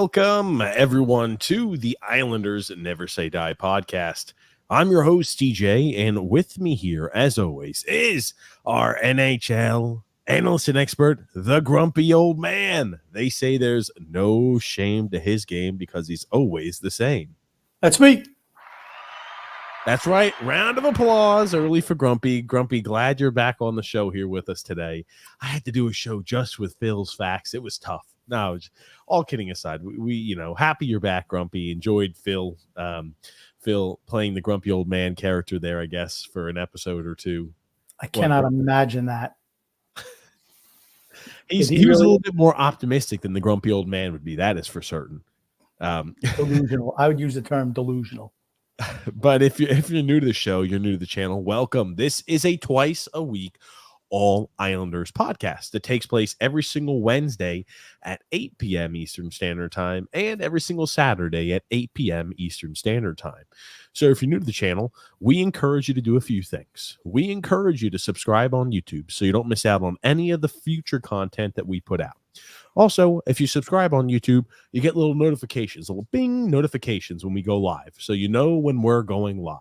Welcome, everyone, to the Islanders Never Say Die podcast. I'm your host, TJ, and with me here, as always, is our NHL analyst and expert, the grumpy old man. They say there's no shame to his game because he's always the same. That's me. That's right. Round of applause early for Grumpy. Grumpy, glad you're back on the show here with us today. I had to do a show just with Phil's facts. It was tough. No, all kidding aside, we happy you're back, Grumpy. Enjoyed Phil playing the grumpy old man character there, I guess, for an episode or two. I cannot imagine that. He was a little bit more optimistic than the grumpy old man would be. That is for certain. Delusional. I would use the term delusional. But if you're new to the show, you're new to the channel, welcome. This is a twice a week All Islanders podcast that takes place every single Wednesday at 8 p.m. Eastern Standard Time and every single Saturday at 8 p.m. Eastern Standard Time. So if you're new to the channel, we encourage you to do a few things. We encourage you to subscribe on YouTube so you don't miss out on any of the future content that we put out. Also, if you subscribe on YouTube, you get little notifications, little bing notifications when we go live. So you know when we're going live.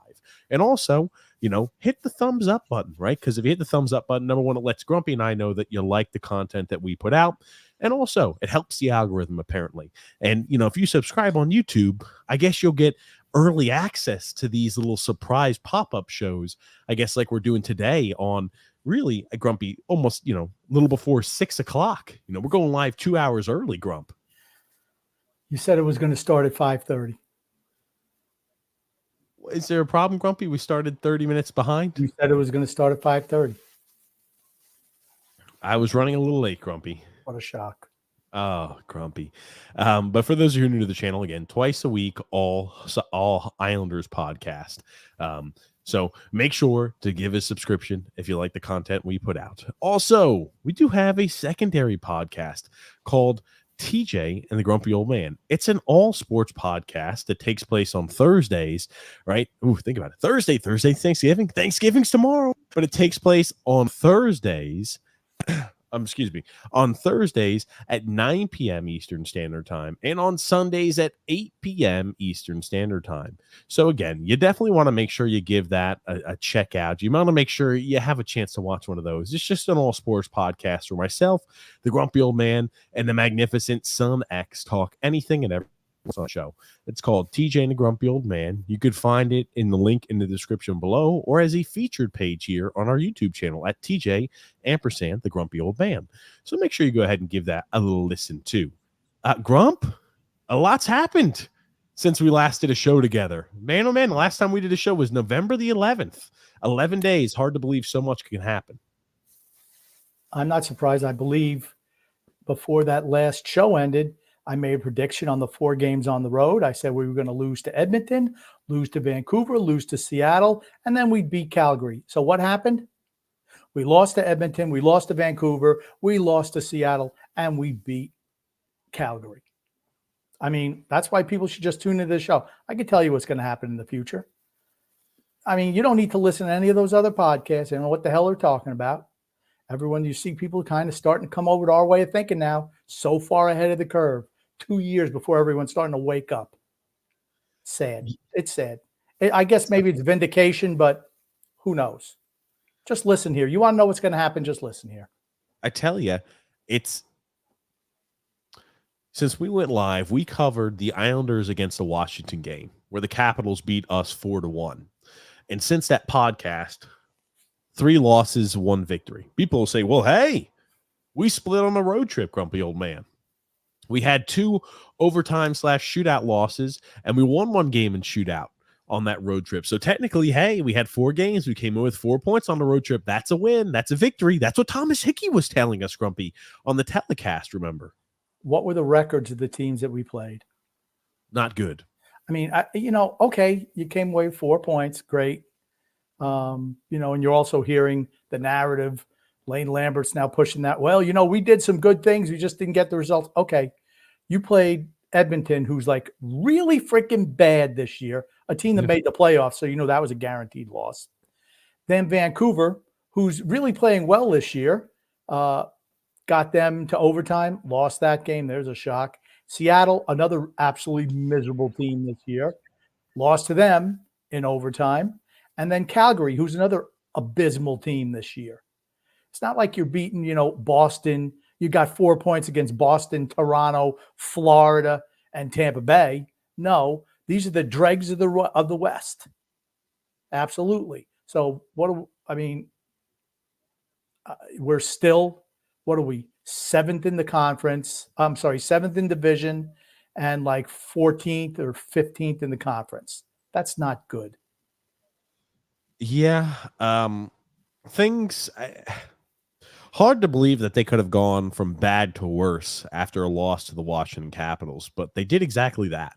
And also, hit the thumbs up button, right? Because if you hit the thumbs up button, number one, it lets Grumpy and I know that you like the content that we put out. And also, it helps the algorithm, apparently. And, if you subscribe on YouTube, I guess you'll get early access to these little surprise pop-up shows, I guess like we're doing today on really a Grumpy, almost, a little before 6 o'clock. We're going live 2 hours early, Grump. You said it was going to start at 5:30. Is there a problem, Grumpy? We started 30 minutes behind. You said it was going to start at 5:30. I was running a little late, Grumpy. What a shock. Oh, Grumpy. But for those of you who are new to the channel, again, twice a week, all Islanders podcast. So make sure to give a subscription if you like the content we put out. Also, we do have a secondary podcast called TJ and the Grumpy Old Man. It's an all sports podcast that takes place on Thursdays, right? Ooh, think about it. Thursday, Thanksgiving. Thanksgiving's tomorrow, but it takes place on Thursdays. On Thursdays at 9 p.m. Eastern Standard Time and on Sundays at 8 p.m. Eastern Standard Time. So again, you definitely want to make sure you give that a check out. You want to make sure you have a chance to watch one of those. It's just an all sports podcast where myself, the Grumpy Old Man, and the magnificent Son X talk anything and everything on the show. It's called TJ and the Grumpy Old Man. You could find it in the link in the description below or as a featured page here on our YouTube channel at TJ & the Grumpy Old Man. So make sure you go ahead and give that a little listen too. Grump, a lot's happened since we last did a show together. Man, oh man, the last time we did a show was November the 11th. 11 days. Hard to believe so much can happen. I'm not surprised. I believe before that last show ended, I made a prediction on the 4 games on the road. I said we were going to lose to Edmonton, lose to Vancouver, lose to Seattle, and then we'd beat Calgary. So what happened? We lost to Edmonton, we lost to Vancouver, we lost to Seattle, and we beat Calgary. I mean, that's why people should just tune into the show. I can tell you what's going to happen in the future. I mean, you don't need to listen to any of those other podcasts and know what the hell they're talking about. Everyone, you see people kind of starting to come over to our way of thinking now, so far ahead of the curve. 2 years before everyone's starting to wake up. Sad. It's sad. I guess maybe it's vindication, but who knows? Just listen here. You want to know what's going to happen? Just listen here. I tell you, since we went live, we covered the Islanders against the Washington game where the Capitals beat us 4-1. And since that podcast, 3 losses, 1 victory. People will say, well, hey, we split on a road trip, Grumpy Old Man. We had 2 overtime/shootout losses, and we won 1 game in shootout on that road trip. So technically, hey, we had 4 games. We came in with 4 points on the road trip. That's a win. That's a victory. That's what Thomas Hickey was telling us, Grumpy, on the telecast, remember? What were the records of the teams that we played? Not good. I mean, okay, you came away with 4 points. Great. And you're also hearing the narrative. Lane Lambert's now pushing that. Well, we did some good things. We just didn't get the results. Okay. You played Edmonton, who's like really freaking bad this year, a team that made the playoffs. So, that was a guaranteed loss. Then Vancouver, who's really playing well this year, got them to overtime, lost that game. There's a shock. Seattle, another absolutely miserable team this year, lost to them in overtime. And then Calgary, who's another abysmal team this year. It's not like you're beating, Boston. You got 4 points against Boston, Toronto, Florida, and Tampa Bay. No, these are the dregs of the West. Absolutely. So we're still, what are we? Seventh in the conference. I'm sorry, seventh in division, and like 14th or 15th in the conference. That's not good. Yeah. Things. Hard to believe that they could have gone from bad to worse after a loss to the Washington Capitals, but they did exactly that.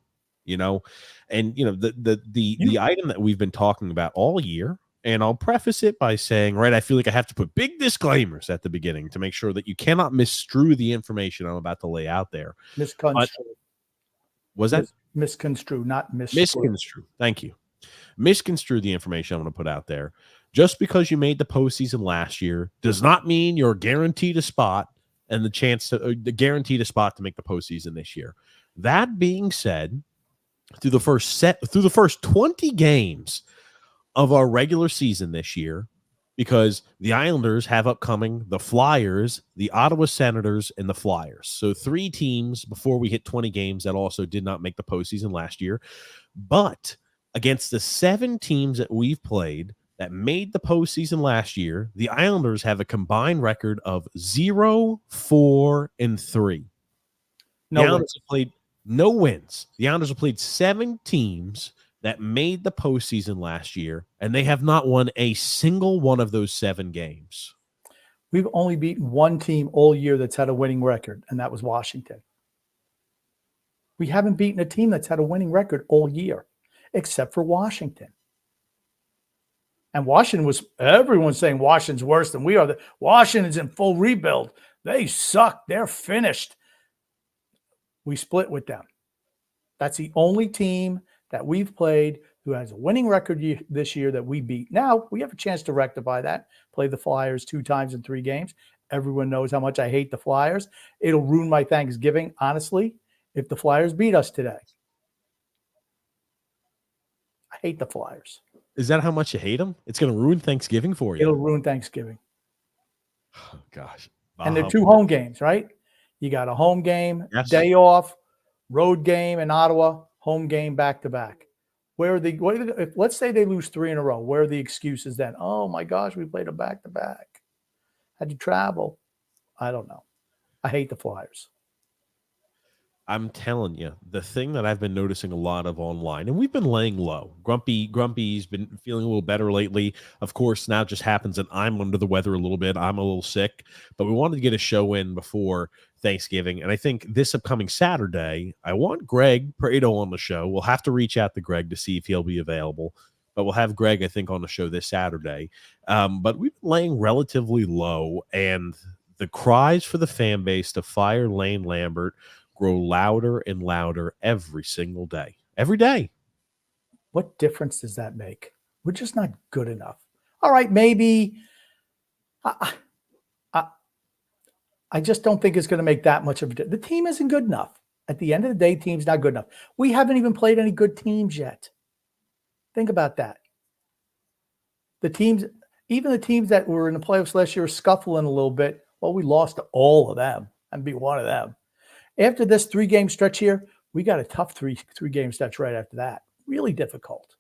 And the item that we've been talking about all year, and I'll preface it by saying, right, I feel like I have to put big disclaimers at the beginning to make sure that you cannot misconstrue the information I'm about to lay out there. Misconstrue. Was that misconstrue, not misconstrue? Misconstrue. Thank you. Misconstrue the information I'm going to put out there. Just because you made the postseason last year does not mean you're guaranteed a spot and the guaranteed a spot to make the postseason this year. That being said, through the first 20 games of our regular season this year, because the Islanders have upcoming the Flyers, the Ottawa Senators, and the Flyers. So 3 teams before we hit 20 games that also did not make the postseason last year. But against the 7 teams that we've played that made the postseason last year, the Islanders have a combined record of 0-4-3. The Islanders have played no wins. The Islanders have played 7 teams that made the postseason last year, and they have not won a single one of those 7 games. We've only beaten one team all year that's had a winning record, and that was Washington. We haven't beaten a team that's had a winning record all year, except for Washington. And everyone's saying Washington's worse than we are. Washington's in full rebuild. They suck. They're finished. We split with them. That's the only team that we've played who has a winning record this year that we beat. Now, we have a chance to rectify that. Play the Flyers 2 times in 3 games. Everyone knows how much I hate the Flyers. It'll ruin my Thanksgiving, honestly, if the Flyers beat us today. I hate the Flyers. Is that how much you hate them? It's going to ruin Thanksgiving for you. It'll ruin Thanksgiving. Oh, gosh. And they're 2 home games, right? You got a home game, day off, road game in Ottawa, home game back-to-back. Let's say they lose 3 in a row. Where are the excuses then? Oh, my gosh, we played a back-to-back. Had to travel. I don't know. I hate the Flyers. I'm telling you, the thing that I've been noticing a lot of online, and we've been laying low. Grumpy's been feeling a little better lately. Of course, now it just happens that I'm under the weather a little bit. I'm a little sick, but we wanted to get a show in before Thanksgiving. And I think this upcoming Saturday, I want Greg Prado on the show. We'll have to reach out to Greg to see if he'll be available, but we'll have Greg, I think, on the show this Saturday. But we've been laying relatively low, and the cries for the fan base to fire Lane Lambert grow louder and louder every single day. Every day. What difference does that make? We're just not good enough. All right, maybe. I just don't think it's going to make that much of a difference. The team isn't good enough. At the end of the day, team's not good enough. We haven't even played any good teams yet. Think about that. Even the teams that were in the playoffs last year are scuffling a little bit. Well, we lost to all of them and beat one of them. After this 3-game stretch here, we got a tough three-game stretch right after that. Really difficult.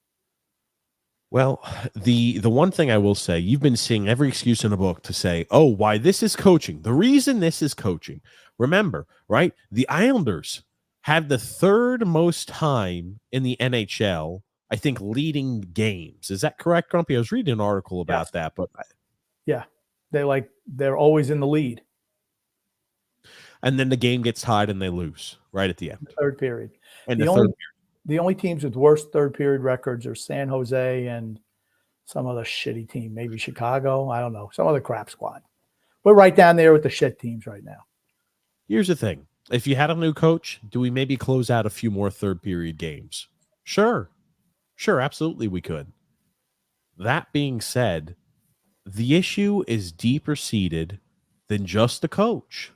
Well, the one thing I will say, you've been seeing every excuse in the book to say, oh, why this is coaching. The reason this is coaching. Remember, right? The Islanders have the 3rd most time in the NHL, I think, leading games. Is that correct, Grumpy? I was reading an article about that, but yeah, they're always in the lead. And then the game gets tied and they lose right at the end. Third period. And the only teams with worse 3rd period records are San Jose and some other shitty team, maybe Chicago. I don't know. Some other crap squad. We're right down there with the shit teams right now. Here's the thing. If you had a new coach, do we maybe close out a few more 3rd period games? Sure. Sure, absolutely we could. That being said, the issue is deeper seated than just the coach.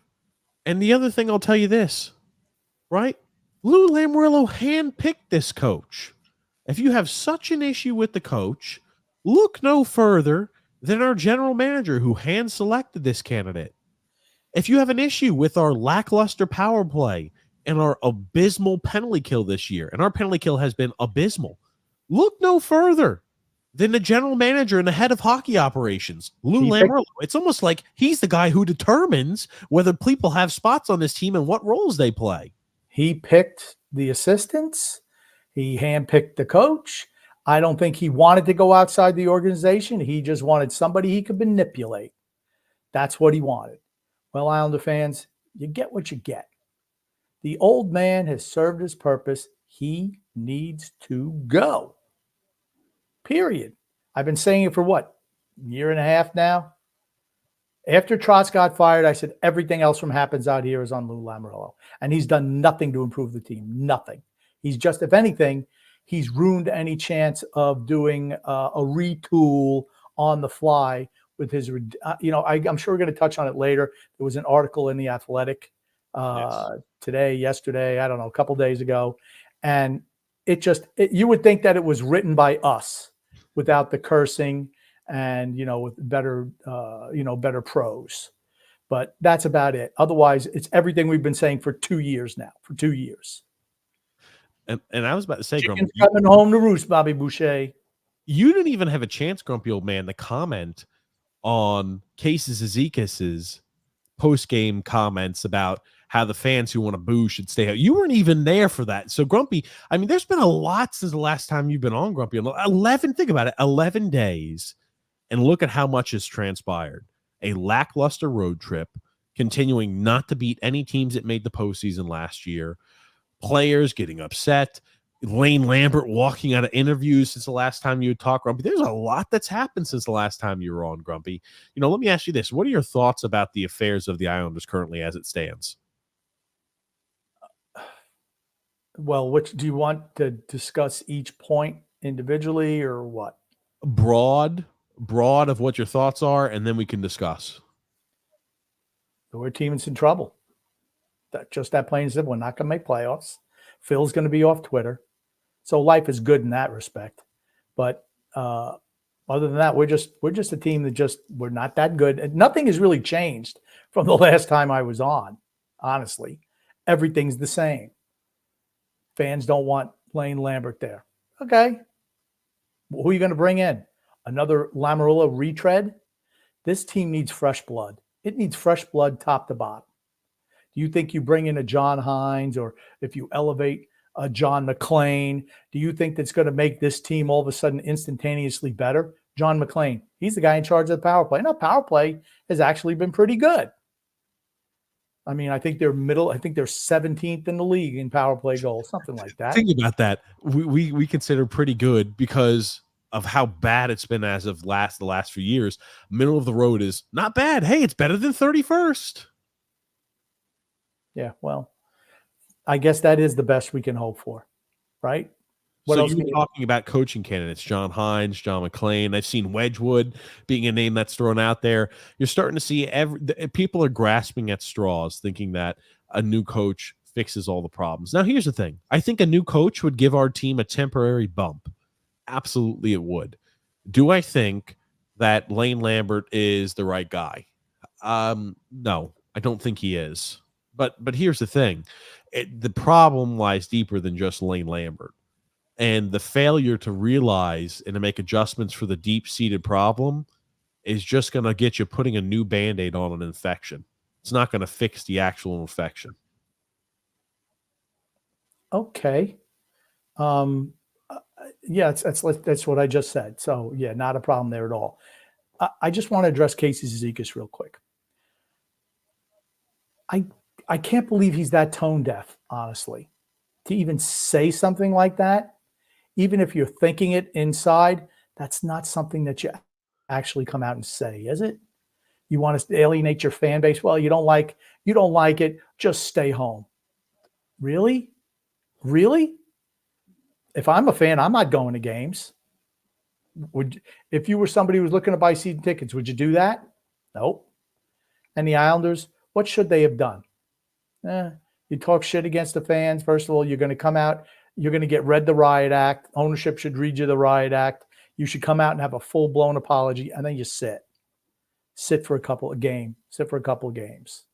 And the other thing, I'll tell you this. right? Lou Lamoriello handpicked this coach. If you have such an issue with the coach, look no further than our general manager who hand selected this candidate. If you have an issue with our lackluster power play and our abysmal penalty kill this year, and our penalty kill has been abysmal, look no further than the general manager and the head of hockey operations, Lou Lamoriello. It's almost like he's the guy who determines whether people have spots on this team and what roles they play. He picked the assistants. He handpicked the coach. I don't think he wanted to go outside the organization. He just wanted somebody he could manipulate. That's what he wanted. Well, Islander fans, you get what you get. The old man has served his purpose. He needs to go. Period. I've been saying it for what, year and a half now? After Trotz got fired, I said everything else from happens out here is on Lou Lamoriello. And he's done nothing to improve the team. Nothing. He's just, if anything, he's ruined any chance of doing a retool on the fly with his, I'm sure we're going to touch on it later. There was an article in The Athletic today, yesterday, I don't know, a couple days ago. And you would think that it was written by us without the cursing and, with better prose. But that's about it. Otherwise, it's everything we've been saying for 2 years now, for 2 years. And I was about to say, Chicken's coming home to roost, Bobby Boucher. You didn't even have a chance, grumpy old man, to comment on Casey Zizikas's post-game comments about how the fans who want to boo should stay out. You weren't even there for that. So, Grumpy, I mean, there's been a lot since the last time you've been on, Grumpy. 11, think about it, 11 days. And look at how much has transpired. A lackluster road trip, continuing not to beat any teams that made the postseason last year. Players getting upset. Lane Lambert walking out of interviews since the last time you had talked, Grumpy. There's a lot that's happened since the last time you were on, Grumpy. Let me ask you this. What are your thoughts about the affairs of the Islanders currently as it stands? Well, which do you want to discuss each point individually or what? Broad of what your thoughts are, and then we can discuss. Our team is in trouble. That plain and simple. We're not going to make playoffs. Phil's going to be off Twitter. So life is good in that respect. But other than that, we're just a team that we're not that good. And nothing has really changed from the last time I was on, honestly. Everything's the same. Fans don't want Lane Lambert there. Okay. Who are you going to bring in? Another Lamoriello retread? This team needs fresh blood. It needs fresh blood top to bottom. Do you think you bring in a John Hines, or if you elevate a John McClain, do you think that's going to make this team all of a sudden instantaneously better? John McClain, he's the guy in charge of the power play. Now, power play has actually been pretty good. I mean, I think they're 17th in the league in power play goals, something like that. Think about that. We consider pretty good because of how bad it's been as of the last few years. Middle of the road is not bad. Hey, it's better than 31st. Yeah, well, I guess that is the best we can hope for, right? What so you were talking about coaching candidates, John Hines, John McClain. I've seen Wedgwood being a name that's thrown out there. You're starting to see people are grasping at straws, thinking that a new coach fixes all the problems. Now, here's the thing. I think a new coach would give our team a temporary bump. Absolutely, it would. Do I think that Lane Lambert is the right guy? No, I don't think he is. But here's the thing. The problem lies deeper than just Lane Lambert. And the failure to realize and to make adjustments for the deep-seated problem is just going to get you putting a new Band-Aid on an infection. It's not going to fix the actual infection. Okay. Yeah, that's what I just said. So, yeah, not a problem there at all. I just want to address Casey Zizekas real quick. I can't believe he's that tone deaf, honestly, to even say something like that. Even if you're thinking it inside, that's not something that you actually come out and say, is it? You want to alienate your fan base? Well, you don't like it, just stay home. Really? Really? If I'm a fan, I'm not going to games. If you were somebody who was looking to buy season tickets, would you do that? Nope. And the Islanders, what should they have done? You talk shit against the fans. First of all, you're going to come out. You're going to get read the riot act. Ownership should read you the riot act. You should come out and have a full-blown apology, and then you sit. Sit for a couple of games. Sit for a couple of games.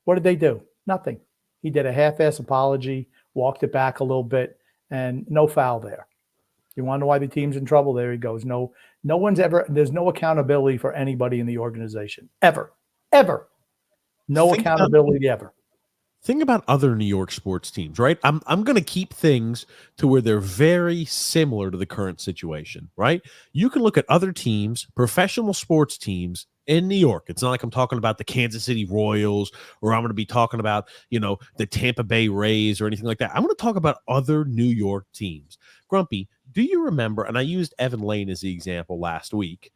What did they do? Nothing. He did a half-ass apology, walked it back a little bit, and no foul there. You want to know why the team's in trouble? There he goes. No one's ever, there's no accountability for anybody in the organization. Ever. No accountability ever. Think about other New York sports teams, right? I'm going to keep things to where they're very similar to the current situation, right? You can look at other teams, professional sports teams in New York. It's not like I'm talking about the Kansas City Royals, or I'm going to be talking about, the Tampa Bay Rays or anything like that. I'm going to talk about other New York teams. Grumpy, do you remember, and I used Evan Lane as the example last week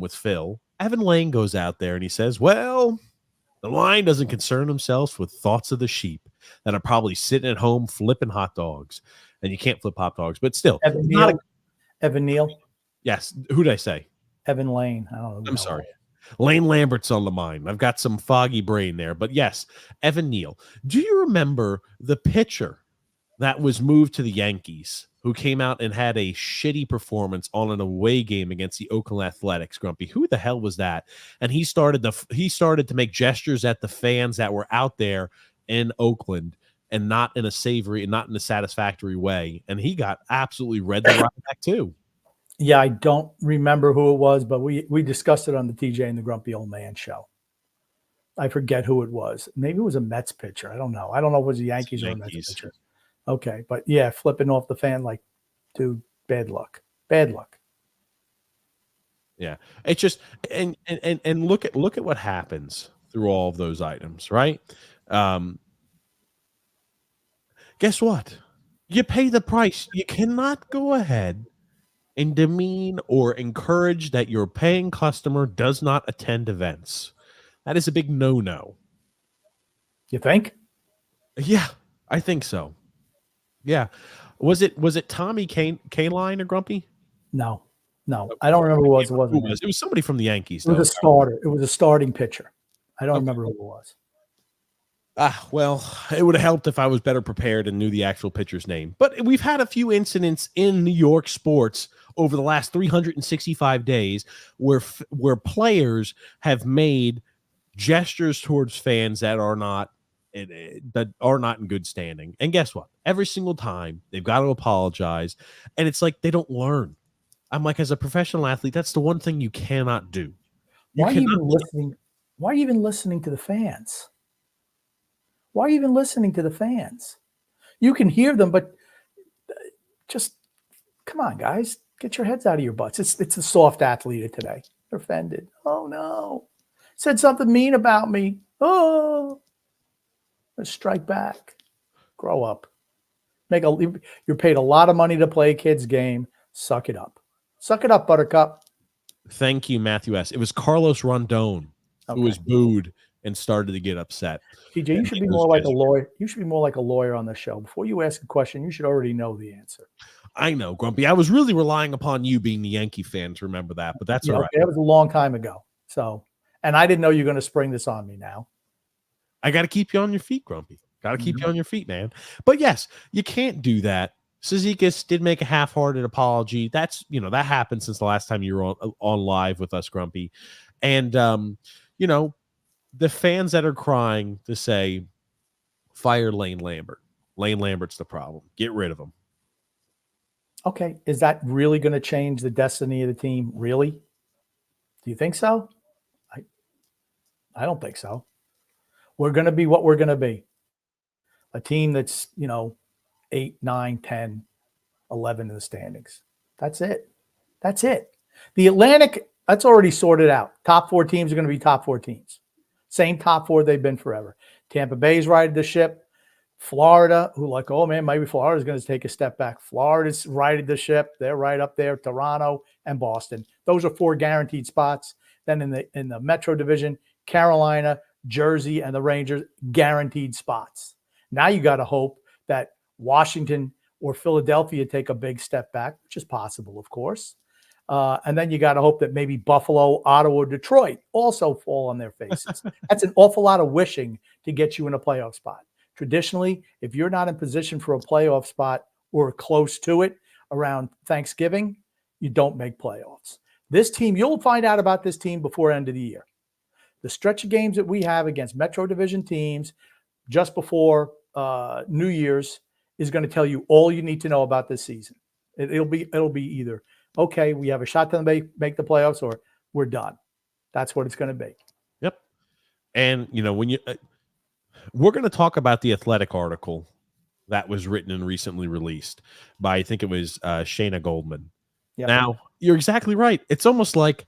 with Phil. Evan Lane goes out there and he says, well, the line doesn't concern themselves with thoughts of the sheep that are probably sitting at home flipping hot dogs. And you can't flip hot dogs, but still. Evan Neal? Yes. Who did I say? Evan Lane. I don't know. I'm sorry. Lane Lambert's on the mind. I've got some foggy brain there. But yes, Evan Neal. Do you remember the pitcher that was moved to the Yankees, who came out and had a shitty performance on an away game against the Oakland Athletics, Grumpy? Who the hell was that? And he started to make gestures at the fans that were out there in Oakland, and not in a savory and not in a satisfactory way. And he got absolutely read the right back too. Yeah, I don't remember who it was, but we discussed it on the TJ and the Grumpy Old Man show. I forget who it was. Maybe it was a Mets pitcher. I don't know. I don't know if it was the Yankees or a Mets pitcher. Okay, but yeah, flipping off the fan like, dude, bad luck. Bad luck. Yeah, it's just and look at what happens through all of those items, right? Guess what? You pay the price. You cannot go ahead and demean or encourage that your paying customer does not attend events. That is a big no-no. You think? Yeah, I think so. Yeah. Was it Tommy Kaline or Grumpy? No. I don't remember who it was. It was somebody from the Yankees. It was a starter. It was a starting pitcher. I don't remember who it was. Well, it would have helped if I was better prepared and knew the actual pitcher's name. But we've had a few incidents in New York sports over the last 365 days where players have made gestures towards fans that are not in good standing. And guess what? Every single time they've got to apologize, and it's like they don't learn. I'm like, as a professional athlete, that's the one thing you cannot do. Why are you even listening to the fans? Why are you even listening to the fans? You can hear them, but just come on, guys. Get your heads out of your butts. It's a soft athlete of today. They're offended. Oh, no. Said something mean about me. Oh. Let's strike back. Grow up. You're paid a lot of money to play a kid's game. Suck it up. Suck it up, Buttercup. Thank you, Matthew S. It was Carlos Rondon who was booed and started to get upset. TJ, you should be more like a lawyer. You should be more like a lawyer on the show. Before you ask a question, you should already know the answer. I know, Grumpy. I was really relying upon you being the Yankee fan to remember that, but that's all right. That was a long time ago. And I didn't know you were going to spring this on me now. I got to keep you on your feet, Grumpy. Got to keep you on your feet, man. But yes, you can't do that. Cizikas did make a half-hearted apology. That's, that happened since the last time you were on live with us, Grumpy. And, the fans that are crying to say, fire Lane Lambert. Lane Lambert's the problem. Get rid of him. Okay. Is that really going to change the destiny of the team? Really? Do you think so? I don't think so. We're going to be what we're going to be. A team that's, 8, 9, 10, 11 in the standings. That's it. That's it. The Atlantic, that's already sorted out. Top 4 teams are going to be top 4 teams. Same top 4 they've been forever. Tampa Bay's righted the ship. Florida, who maybe Florida's going to take a step back. Florida's righted the ship. They're right up there. Toronto and Boston. Those are 4 guaranteed spots. Then in the Metro Division, Carolina, Jersey, and the Rangers, guaranteed spots. Now you got to hope that Washington or Philadelphia take a big step back, which is possible, of course. And then you got to hope that maybe Buffalo, Ottawa, Detroit also fall on their faces. That's an awful lot of wishing to get you in a playoff spot. Traditionally, if you're not in position for a playoff spot or close to it around Thanksgiving, you don't make playoffs. This team, you'll find out about this team before end of the year. The stretch of games that we have against Metro Division teams just before New Year's is going to tell you all you need to know about this season. It'll be either, okay, we have a shot to make the playoffs, or we're done. That's what it's going to be. Yep. And, when you we're going to talk about the Athletic article that was written and recently released by, I think it was Shayna Goldman. Yep. Now, you're exactly right. It's almost like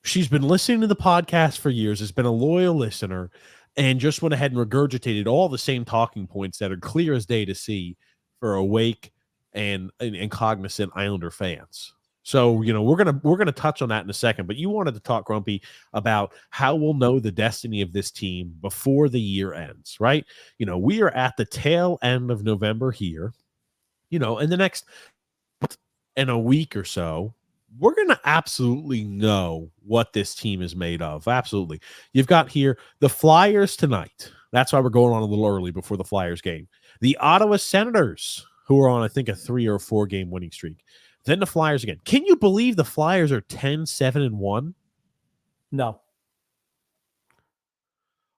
she's been listening to the podcast for years, has been a loyal listener, and just went ahead and regurgitated all the same talking points that are clear as day to see for awake and cognizant Islander fans. So, we're gonna touch on that in a second, but you wanted to talk, Grumpy, about how we'll know the destiny of this team before the year ends, right? We are at the tail end of November here. In the next in a week or so, we're going to absolutely know what this team is made of. Absolutely. You've got here the Flyers tonight. That's why we're going on a little early before the Flyers game. The Ottawa Senators, who are on, I think, a 3 or 4 game winning streak. Then the Flyers again. Can you believe the Flyers are 10-7-1? No.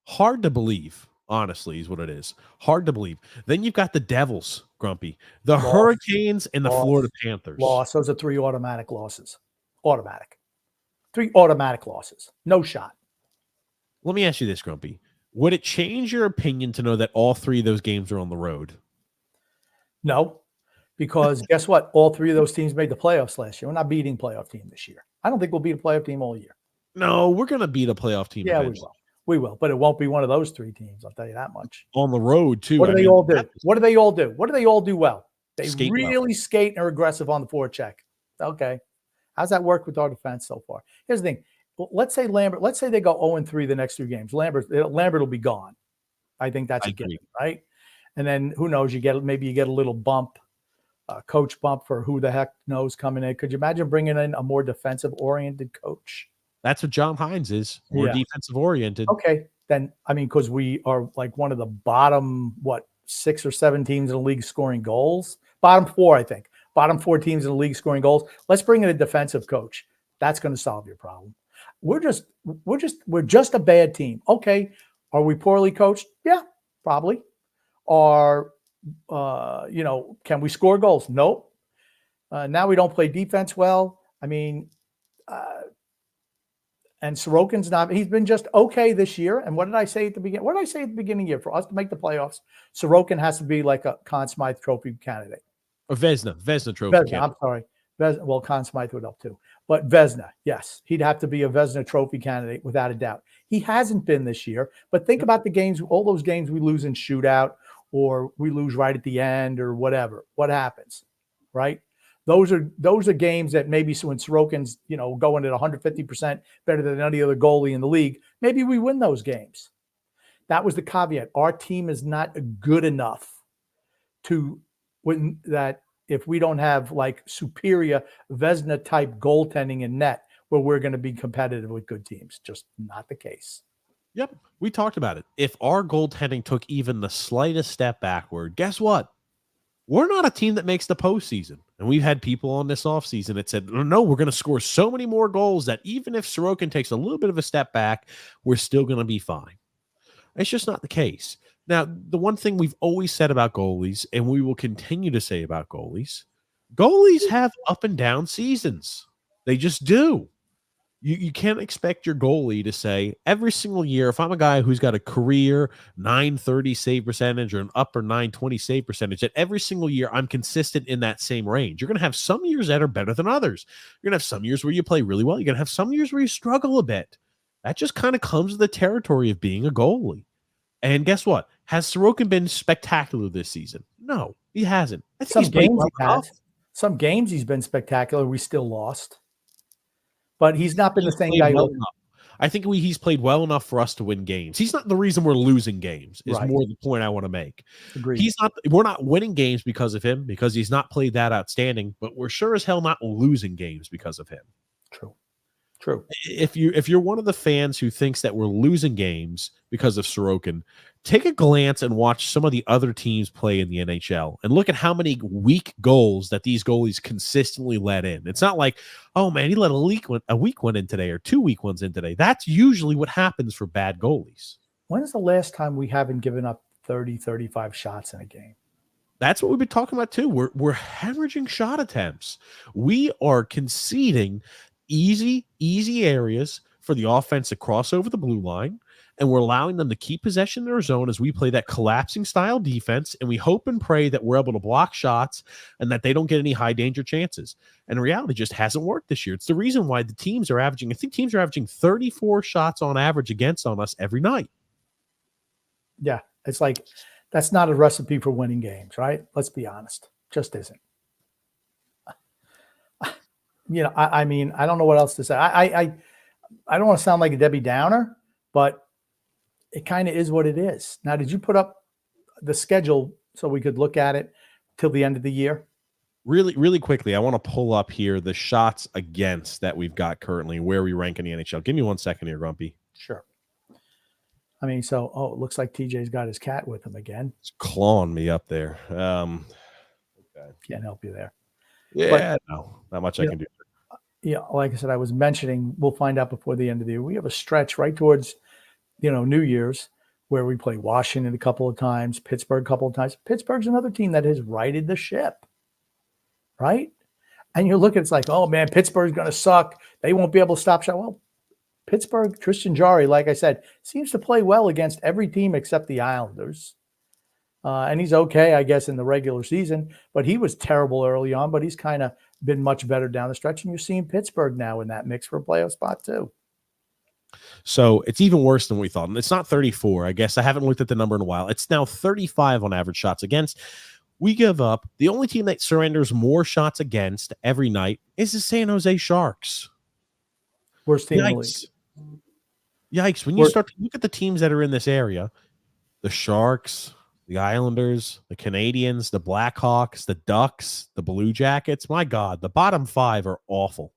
Hard to believe, honestly, is what it is. Hard to believe. Then you've got the Devils, Grumpy, the Hurricanes, and the Florida Panthers. Loss. Those are 3 automatic losses. Automatic. 3 automatic losses. No shot. Let me ask you this, Grumpy. Would it change your opinion to know that all 3 of those games are on the road? No, because guess what? All 3 of those teams made the playoffs last year. We're not beating a playoff team this year. I don't think we'll beat a playoff team all year. No, we're going to beat a playoff team. Yeah, eventually. We will, but it won't be one of those 3 teams. I'll tell you that much. On the road, too. What do they all do? What do they all do? What do they all do well? They really well. Skate and are aggressive on the forecheck. Okay. How's that work with our defense so far? Here's the thing. Well, let's say they go 0-3 the next 2 games. Lambert will be gone. I think that's a given, right? And then who knows? Maybe you get a little bump, coach bump for who the heck knows coming in. Could you imagine bringing in a more defensive-oriented coach? That's what John Hines is, more defensive-oriented. Okay, then, because we are like one of the bottom, 6 or 7 teams in the league scoring goals? Bottom 4, I think. Bottom 4 teams in the league scoring goals. Let's bring in a defensive coach. That's going to solve your problem. We're just a bad team. Okay, are we poorly coached? Yeah, probably. Can we score goals? Nope. Now we don't play defense well. And Sorokin's he's been just okay this year. And what did I say at the beginning? What did I say at the beginning of the year? For us to make the playoffs, Sorokin has to be like a Conn Smythe Trophy candidate. Or Vezina Trophy candidate. I'm sorry. Well, Conn Smythe would help too. But Vezina, yes. He'd have to be a Vezina Trophy candidate without a doubt. He hasn't been this year. But think about the games, all those games we lose in shootout or we lose right at the end or whatever. What happens, right? Those are games that maybe when Sorokin's, going at 150% better than any other goalie in the league, maybe we win those games. That was the caveat. Our team is not good enough to win that if we don't have like superior Vezina type goaltending in net where we're going to be competitive with good teams. Just not the case. Yep. We talked about it. If our goaltending took even the slightest step backward, guess what? We're not a team that makes the postseason. And we've had people on this offseason that said, no, we're going to score so many more goals that even if Sorokin takes a little bit of a step back, we're still going to be fine. It's just not the case. Now, the one thing we've always said about goalies, and we will continue to say about goalies have up and down seasons. They just do. You can't expect your goalie to say every single year, if I'm a guy who's got a career 930 save percentage or an upper 920 save percentage, that every single year I'm consistent in that same range. You're going to have some years that are better than others. You're going to have some years where you play really well. You're going to have some years where you struggle a bit. That just kind of comes with the territory of being a goalie. And guess what? Has Sorokin been spectacular this season? No, he hasn't. I think Some games he's been spectacular. We still lost. But he's not been the same guy. I think he's played well enough for us to win games. He's not the reason we're losing games, is right. More the point I want to make. Agreed. We're not winning games because of him, because he's not played that outstanding, but we're sure as hell not losing games because of him. True. True. If you're one of the fans who thinks that we're losing games because of Sorokin, take a glance and watch some of the other teams play in the NHL and look at how many weak goals that these goalies consistently let in. It's not like, oh man, he let a weak one in today or 2 weak ones in today. That's usually what happens for bad goalies. When is the last time we haven't given up 30, 35 shots in a game? That's what we've been talking about too. We're hemorrhaging shot attempts. We are conceding easy areas for the offense to cross over the blue line, and we're allowing them to keep possession in their zone as we play that collapsing style defense, and we hope and pray that we're able to block shots and that they don't get any high danger chances. And in reality, just hasn't worked this year. It's the reason why the teams are averaging, I think teams are averaging 34 shots on average against on us every night. Yeah, it's like that's not a recipe for winning games, right? Let's be honest. Just isn't. I mean, I don't know what else to say. I don't want to sound like a Debbie Downer, but it kind of is what it is. Now, did you put up the schedule so we could look at it till the end of the year? Really quickly, I want to pull up here the shots against that we've got currently, where we rank in the NHL. Give me 1 second here, Grumpy. Sure. I mean, it looks like TJ's got his cat with him again. It's clawing me up there. Okay. Can't help you there. Yeah, no, not much I can do. Yeah, like I said, I was mentioning, we'll find out before the end of the year. We have a stretch right towards, New Year's where we play Washington a couple of times, Pittsburgh a couple of times. Pittsburgh's another team that has righted the ship, right? And you look at it's like, oh man, Pittsburgh's going to suck. They won't be able to stop shot. Well, Pittsburgh, Tristan Jarry, like I said, seems to play well against every team except the Islanders. And he's okay, I guess, in the regular season, but he was terrible early on, but he's kind of been much better down the stretch. And you're seeing Pittsburgh now in that mix for a playoff spot too. So it's even worse than we thought. And it's not 34. I guess I haven't looked at the number in a while. It's now 35 on average shots against. We give up. The only team that surrenders more shots against every night is the San Jose Sharks. Worst team in the league. Yikes. When you start to look at the teams that are in this area, the Sharks, the Islanders, the Canadians, the Blackhawks, the Ducks, the Blue Jackets, my God, the bottom 5 are awful.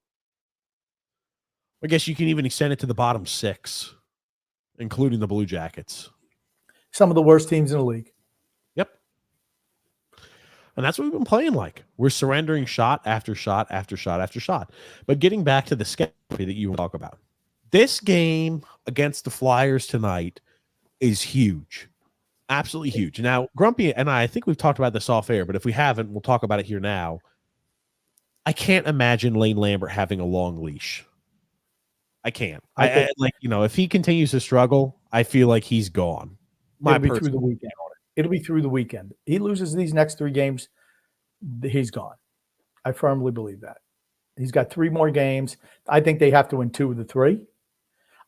I guess you can even extend it to the bottom 6, including the Blue Jackets. Some of the worst teams in the league. Yep. And that's what we've been playing like. We're surrendering shot after shot after shot after shot. But getting back to the schedule that you talk about, this game against the Flyers tonight is huge. Absolutely huge. Now, Grumpy and I think we've talked about this off air, but if we haven't, we'll talk about it here now. I can't imagine Lane Lambert having a long leash. I can't. If he continues to struggle, I feel like he's gone. It'll be through the weekend. It'll be through the weekend. He loses these next 3 games, he's gone. I firmly believe that. He's got 3 more games. I think they have to win 2 of the 3. Yeah.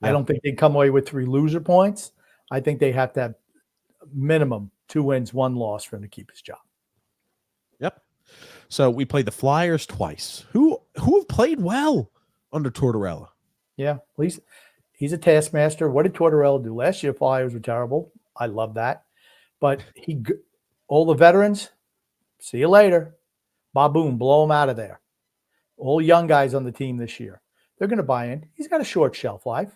I don't think they come away with 3 loser points. I think they have to have minimum 2 wins, 1 loss for him to keep his job. Yep. So we played the Flyers twice, who have played well under Tortorella. Yeah, at least he's a taskmaster. What did Tortorella do last year? Flyers were terrible. I love that, but all the veterans, see you later. Ba-boom, blow them out of there. All young guys on the team this year, they're going to buy in. He's got a short shelf life,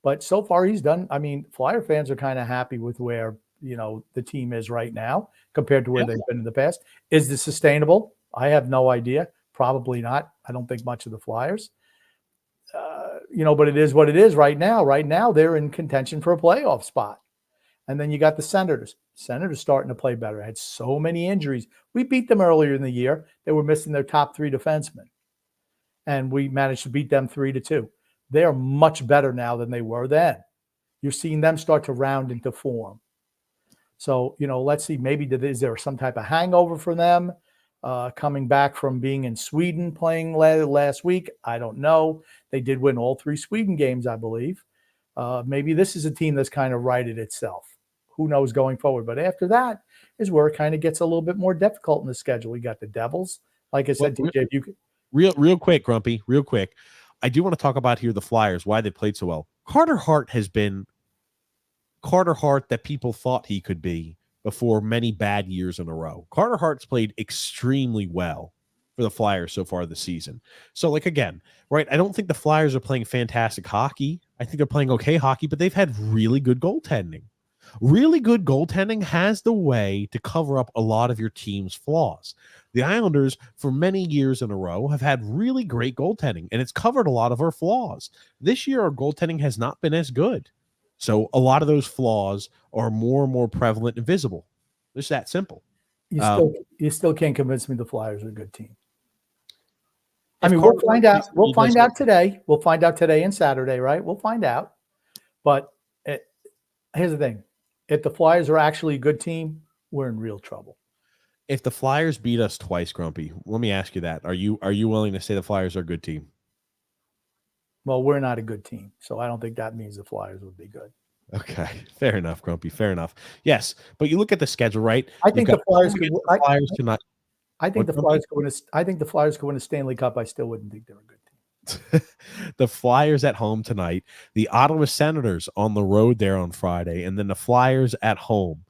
but so far he's done. I mean, Flyer fans are kind of happy with where the team is right now compared to where they've been in the past. Is this sustainable? I have no idea. Probably not. I don't think much of the Flyers. But it is what it is right now. Right now, they're in contention for a playoff spot. And then you got the Senators. Senators starting to play better. Had so many injuries. We beat them earlier in the year. They were missing their top 3 defensemen. And we managed to beat them 3-2. They are much better now than they were then. You're seeing them start to round into form. So, let's see. Maybe is there some type of hangover for them? Coming back from being in Sweden playing last week. I don't know. They did win all 3 Sweden games, I believe. Maybe this is a team that's kind of righted itself. Who knows going forward? But after that is where it kind of gets a little bit more difficult in the schedule. We got the Devils. Like I said, TJ, if you could. Real quick, Grumpy, real quick. I do want to talk about here the Flyers, why they played so well. Carter Hart has been Carter Hart that people thought he could be before many bad years in a row. Carter Hart's played extremely well. for the Flyers so far this season. So, like, again, right, I don't think the Flyers are playing fantastic hockey. I think they're playing okay hockey, but they've had really good goaltending. Really good goaltending has the way to cover up a lot of your team's flaws. The Islanders, for many years in a row, have had really great goaltending, and it's covered a lot of our flaws. This year, our goaltending has not been as good. So a lot of those flaws are more and more prevalent and visible. It's that simple. You still can't convince me the Flyers are a good team. I mean, Carter we'll find out. Hutchinson We'll find does- out today. We'll find out today and Saturday, right? We'll find out. But here's the thing: if the Flyers are actually a good team, we're in real trouble. If the Flyers beat us twice, Grumpy, let me ask you that: Are you willing to say the Flyers are a good team? Well, we're not a good team, so I don't think that means the Flyers would be good. Okay, fair enough, Grumpy. Fair enough. Yes, but you look at the schedule, right? I think the Flyers could. Flyers tonight. I think the Flyers could win. I think the Flyers could win a Stanley Cup. I still wouldn't think they're a good team. The Flyers at home tonight, the Ottawa Senators on the road there on Friday, and then the Flyers at home.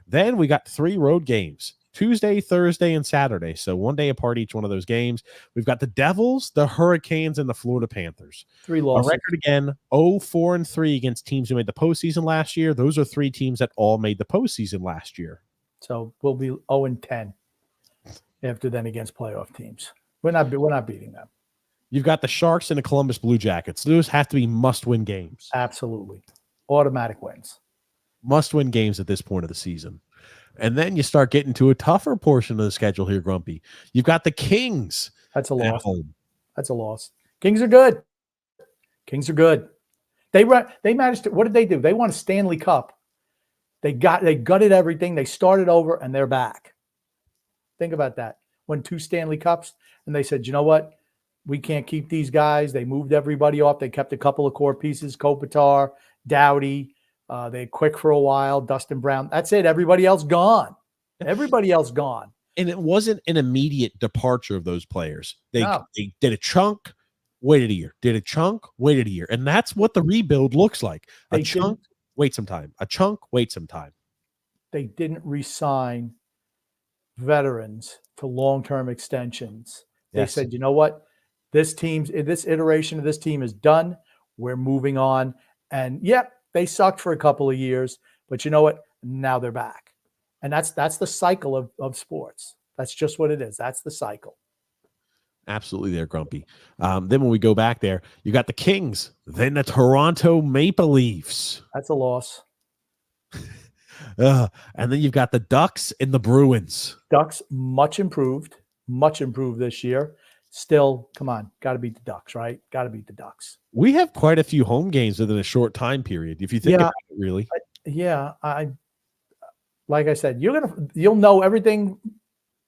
Then we got 3 road games: Tuesday, Thursday, and Saturday. So one day apart each one of those games. We've got the Devils, the Hurricanes, and the Florida Panthers. 3 losses. A record again: 0-4-3 against teams who made the postseason last year. Those are 3 teams that all made the postseason last year. So we'll be 0-10 after then against playoff teams. We're not beating them. You've got the Sharks and the Columbus Blue Jackets. Those have to be must-win games. Absolutely. Automatic wins. Must-win games at this point of the season. And then you start getting to a tougher portion of the schedule here, Grumpy. You've got the Kings. That's a loss. Home. That's a loss. Kings are good. Kings are good. They managed to. What did they do? They won a Stanley Cup. They gutted everything. They started over, and they're back. Think about that. Won 2 Stanley Cups, and they said, you know what? We can't keep these guys. They moved everybody off. They kept a couple of core pieces: Kopitar, Doughty. They quick for a while. Dustin Brown. That's it. Everybody else gone. Everybody else gone. And it wasn't an immediate departure of those players. They did a chunk, waited a year. Did a chunk, waited a year. And that's what the rebuild looks like. A chunk, wait some time. A chunk, wait some time. They didn't re-sign veterans to long-term extensions. They said, you know what? This iteration of this team is done. We're moving on. And yep, they sucked for a couple of years, but you know what? Now they're back. And that's the cycle of sports. That's just what it is. That's the cycle. Absolutely there, Grumpy. Then when we go back there, you got the Kings, then the Toronto Maple Leafs. That's a loss. And then you've got the Ducks and the Bruins. Ducks, much improved this year. Still, come on, got to beat the Ducks, right? Got to beat the Ducks. We have quite a few home games within a short time period, if you think about it, really. Like I said, you'll know everything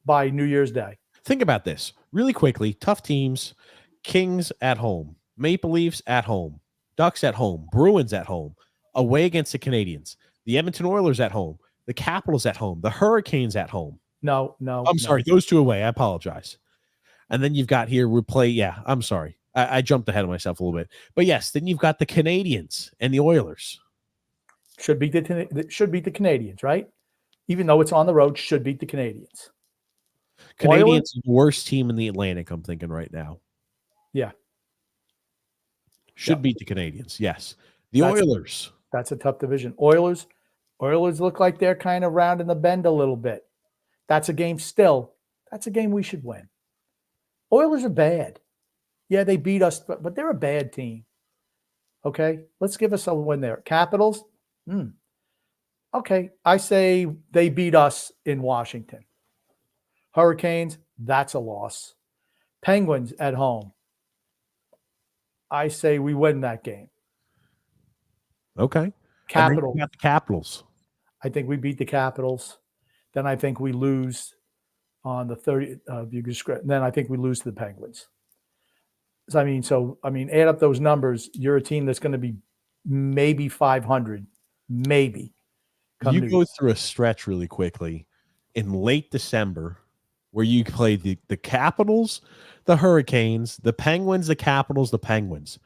by New Year's Day. Think about this really quickly. Tough teams: Kings at home, Maple Leafs at home, Ducks at home, Bruins at home, away against the Canadiens, the Edmonton Oilers at home, the Capitals at home, the Hurricanes at home. No. I'm sorry, those 2 away. I apologize. And then you've got here replay. Yeah, I'm sorry. I jumped ahead of myself a little bit. But yes, then you've got the Canadiens and the Oilers. Should beat the Canadiens, right? Even though it's on the road, should beat the Canadiens. Canadiens are the worst team in the Atlantic, I'm thinking right now. Yeah. Should beat the Canadiens, yes. The Oilers. That's a tough division. Oilers look like they're kind of rounding the bend a little bit. That's a game still. That's a game we should win. Oilers are bad. Yeah, they beat us, but they're a bad team. Okay, let's give us a win there. Capitals? Okay, I say they beat us in Washington. Hurricanes? That's a loss. Penguins at home? I say we win that game. Okay. Capitals. The Capitals. I think we beat the Capitals. Then I think we lose on the 30th. Then I think we lose to the Penguins. So I mean, add up those numbers. You're a team that's going to be maybe 500, maybe. You go through a stretch really quickly in late December where you play the Capitals, the Hurricanes, the Penguins, the Capitals, the Penguins.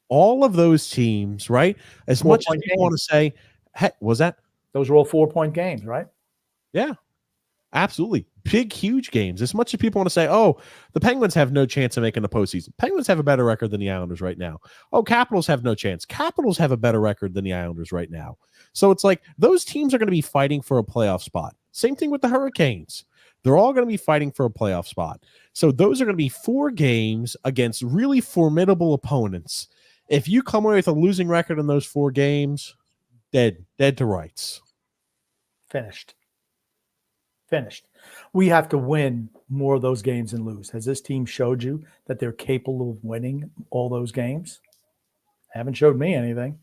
All of those teams, right? As much as you want to say, hey, was that? Those were all 4-point games, right? Yeah, absolutely. big, huge games. As much as people want to say, oh, the Penguins have no chance of making the postseason. Penguins have a better record than the Islanders right now. Oh, Capitals have no chance. Capitals have a better record than the Islanders right now. So it's like those teams are going to be fighting for a playoff spot. Same thing with the Hurricanes. They're all going to be fighting for a playoff spot. So those are going to be 4 games against really formidable opponents. If you come away with a losing record in those 4 games, dead to rights. Finished. We have to win more of those games and lose. Has this team showed you that they're capable of winning all those games? Haven't showed me anything.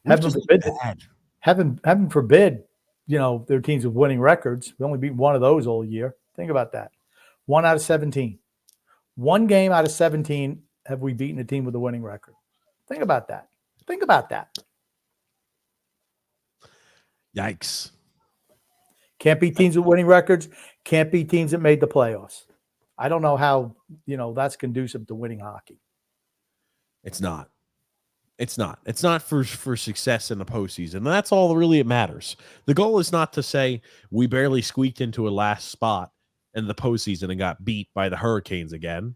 Heaven forbid, their teams with winning records. We only beat one of those all year. Think about that. 1 out of 17. 1 game out of 17 have we beaten a team with a winning record. Think about that. Yikes. Can't beat teams with winning records. Can't beat teams that made the playoffs. I don't know how, that's conducive to winning hockey. It's not. It's not for success in the postseason. And that's all really it matters. The goal is not to say we barely squeaked into a last spot in the postseason and got beat by the Hurricanes again.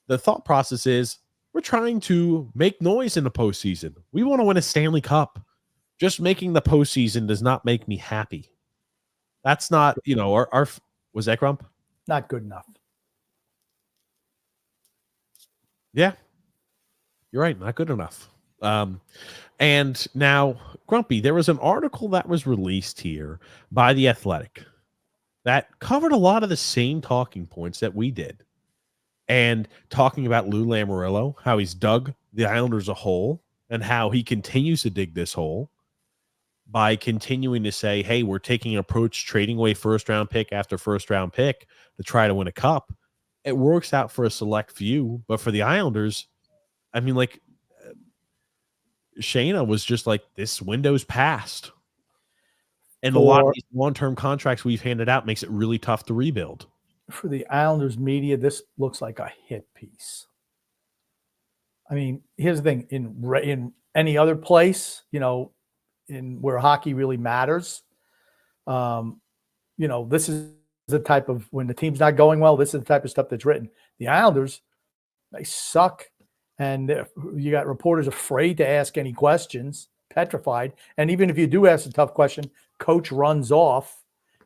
The thought process is we're trying to make noise in the postseason. We want to win a Stanley Cup. Just making the postseason does not make me happy. That's not, our was that Grump? Not good enough. Yeah, you're right. Not good enough. And now, Grumpy, there was an article that was released here by The Athletic that covered a lot of the same talking points that we did. And talking about Lou Lamoriello, how he's dug the Islanders a hole and how he continues to dig this hole by continuing to say, hey, we're taking an approach trading away first-round pick after first-round pick to try to win a cup. It works out for a select few, but for the Islanders, I mean, like, Shayna was just like, this window's passed. And a lot of these long-term contracts we've handed out makes it really tough to rebuild. For the Islanders media, this looks like a hit piece. I mean, here's the thing. In any other place, in where hockey really matters, this is the type of, when the team's not going well, this is the type of stuff that's written. The Islanders, they suck. And you got reporters afraid to ask any questions, petrified. And even if you do ask a tough question, coach runs off,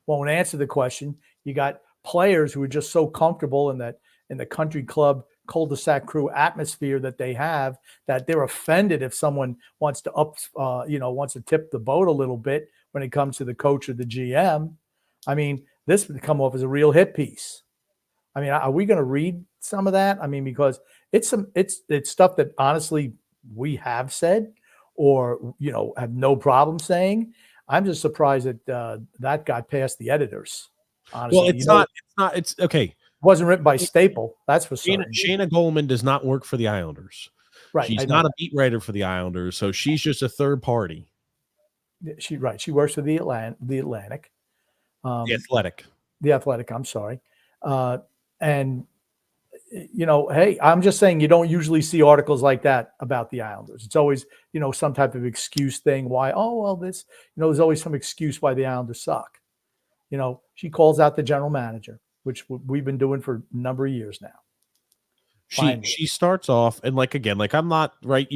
won't answer the question. You got players who are just so comfortable in the country club cul-de-sac crew atmosphere that they have, that they're offended if someone wants to wants to tip the boat a little bit when it comes to the coach or the GM. I mean, this would come off as a real hit piece. I mean, are we going to read some of that? I mean, because it's stuff that honestly we have said or, have no problem saying. I'm just surprised that that got past the editors. Honestly, well, it's okay. It wasn't written by Staple. That's for certain. Shayna Goldman does not work for the Islanders. Right. She's not a beat writer for the Islanders. So she's just a third party. She works for the Atlantic. The Athletic. I'm sorry. And hey, I'm just saying you don't usually see articles like that about the Islanders. It's always, some type of excuse thing. Why? Oh, well, this, there's always some excuse why the Islanders suck. She calls out the general manager, which we've been doing for a number of years now. She starts off, and I'm not right.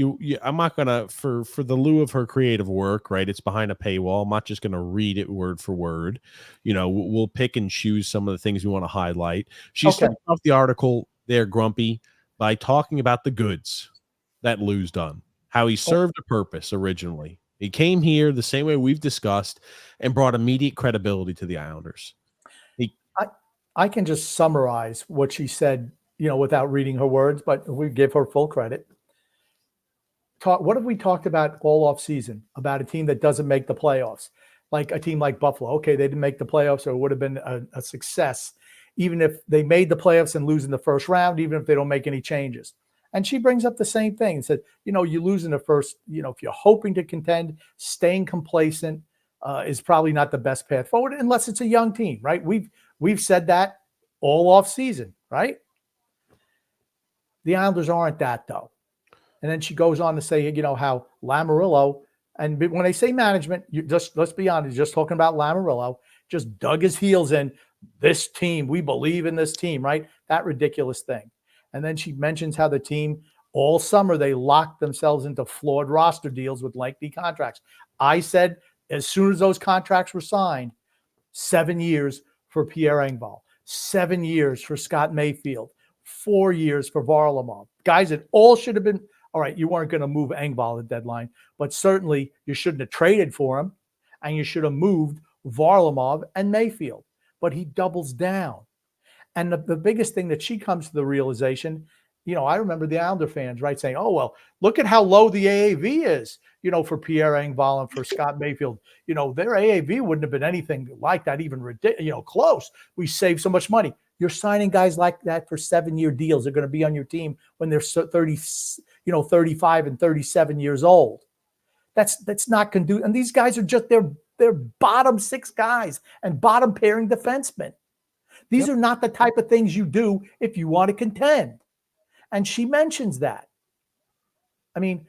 I'm not gonna for the lieu of her creative work, right? It's behind a paywall. I'm not just gonna read it word for word. We'll pick and choose some of the things we want to highlight. She starts off the article there, Grumpy, by talking about the goods that Lou's done, how he served a purpose originally. He came here the same way we've discussed and brought immediate credibility to the Islanders. I can just summarize what she said, without reading her words, but we give her full credit. What have we talked about all off season about a team that doesn't make the playoffs? Like a team like Buffalo. Okay, they didn't make the playoffs, or it would have been a success, even if they made the playoffs and lose in the first round, even if they don't make any changes. And she brings up the same thing and said, you lose in the first, if you're hoping to contend, staying complacent is probably not the best path forward unless it's a young team, right? We've said that all off season, right? The Islanders aren't that, though. And then she goes on to say, how Lamoriello, and when they say management, let's be honest, just talking about Lamoriello, just dug his heels in, this team, we believe in this team, right? That ridiculous thing. And then she mentions how the team all summer, they locked themselves into flawed roster deals with lengthy contracts. I said, as soon as those contracts were signed, 7 years for Pierre Engvall, 7 years for Scott Mayfield, 4 years for Varlamov. Guys that all should have been, all right, you weren't going to move Engvall at the deadline, but certainly you shouldn't have traded for him, and you should have moved Varlamov and Mayfield. But he doubles down. And the biggest thing that she comes to the realization, I remember the Islander fans, right, saying, oh, well, look at how low the AAV is, for Pierre Engvall and for Scott Mayfield. Their AAV wouldn't have been anything like that, even close. We save so much money. You're signing guys like that for 7-year deals. They're going to be on your team when they're 35 and 37 years old. That's not conducive. And these guys are just they're bottom 6 guys and bottom pairing defensemen. These are not the type of things you do if you want to contend. And she mentions that. I mean,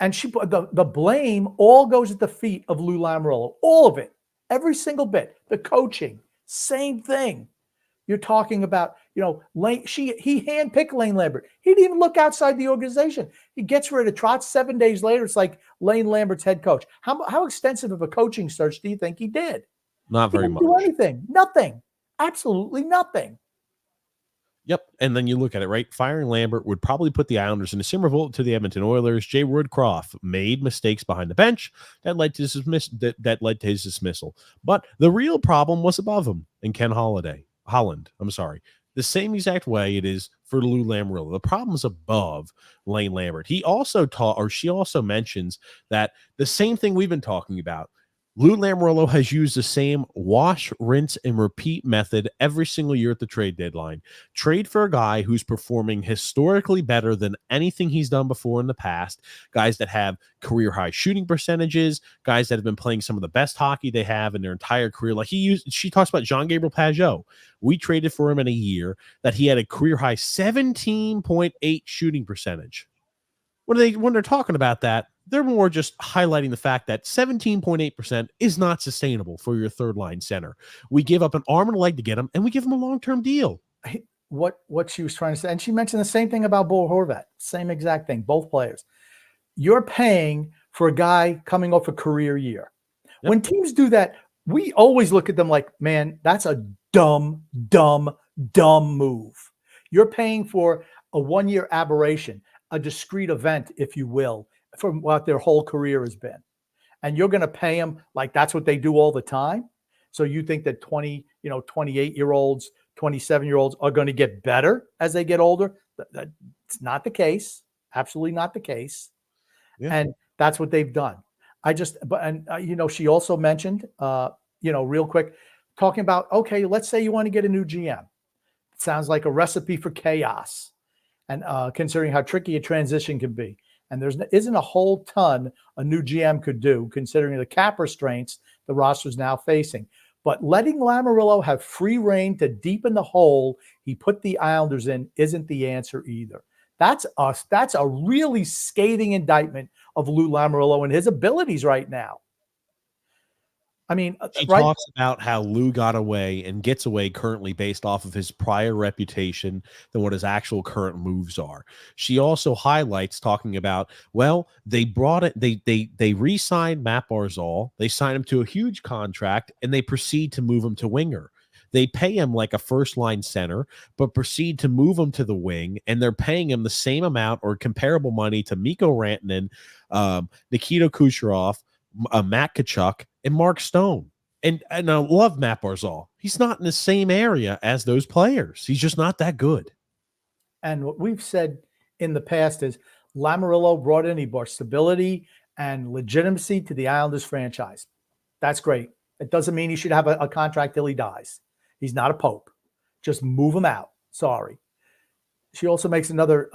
and the blame all goes at the feet of Lou Lamoriello. All of it. Every single bit. The coaching. Same thing. You're talking about, Lane. He handpicked Lane Lambert. He didn't even look outside the organization. He gets rid of Trotz 7 days later. It's like Lane Lambert's head coach. How extensive of a coaching search do you think he did? Not very much. He didn't do anything. Nothing. Absolutely nothing. Yep. And then you look at it, right? Firing Lambert would probably put the Islanders in a similar vote to the Edmonton Oilers. Jay Woodcroft made mistakes behind the bench that led to his dismissal. But the real problem was above him in Ken Holland. I'm sorry. The same exact way it is for Lou Lamoriello. The problem's above Lane Lambert. She also mentions that the same thing we've been talking about. Lou Lamoriello has used the same wash, rinse, and repeat method every single year at the trade deadline. Trade for a guy who's performing historically better than anything he's done before in the past. Guys that have career-high shooting percentages. Guys that have been playing some of the best hockey they have in their entire career. She talks about Jean-Gabriel Pageau. We traded for him in a year that he had a career-high 17.8 shooting percentage. When they're talking about that, they're more just highlighting the fact that 17.8% is not sustainable for your third line center. We give up an arm and a leg to get him, and we give him a long-term deal. What she was trying to say, and she mentioned the same thing about Bo Horvat, same exact thing, both players. You're paying for a guy coming off a career year. Yep. When teams do that, we always look at them like, man, that's a dumb move. You're paying for a 1-year aberration, a discrete event, if you will, from what their whole career has been. And you're going to pay them like that's what they do all the time. So you think that 28-year-olds, 27-year-olds are going to get better as they get older? That's not the case. Absolutely not the case. Yeah. And that's what they've done. She also mentioned, real quick, talking about, okay, let's say you want to get a new GM. It sounds like a recipe for chaos. And considering how tricky a transition can be. And there isn't a whole ton a new GM could do, considering the cap restraints the roster is now facing. But letting Lamoriello have free reign to deepen the hole he put the Islanders in isn't the answer either. That's a really scathing indictment of Lou Lamoriello and his abilities right now. I mean, she talks about how Lou got away and gets away currently based off of his prior reputation than what his actual current moves are. She also highlights talking about, well, they re-signed Matt Barzal, they signed him to a huge contract, and they proceed to move him to winger. They pay him like a first-line center, but proceed to move him to the wing, and they're paying him the same amount or comparable money to Mikko Rantanen, Nikita Kucherov, Matt Tkachuk, and Mark Stone. And I love Matt Barzal. He's not in the same area as those players. He's just not that good. And what we've said in the past is Lamoriello brought in, he brought stability and legitimacy to the Islanders franchise. That's great. It doesn't mean he should have a contract till he dies. He's not a pope. Just move him out. Sorry. She also makes another,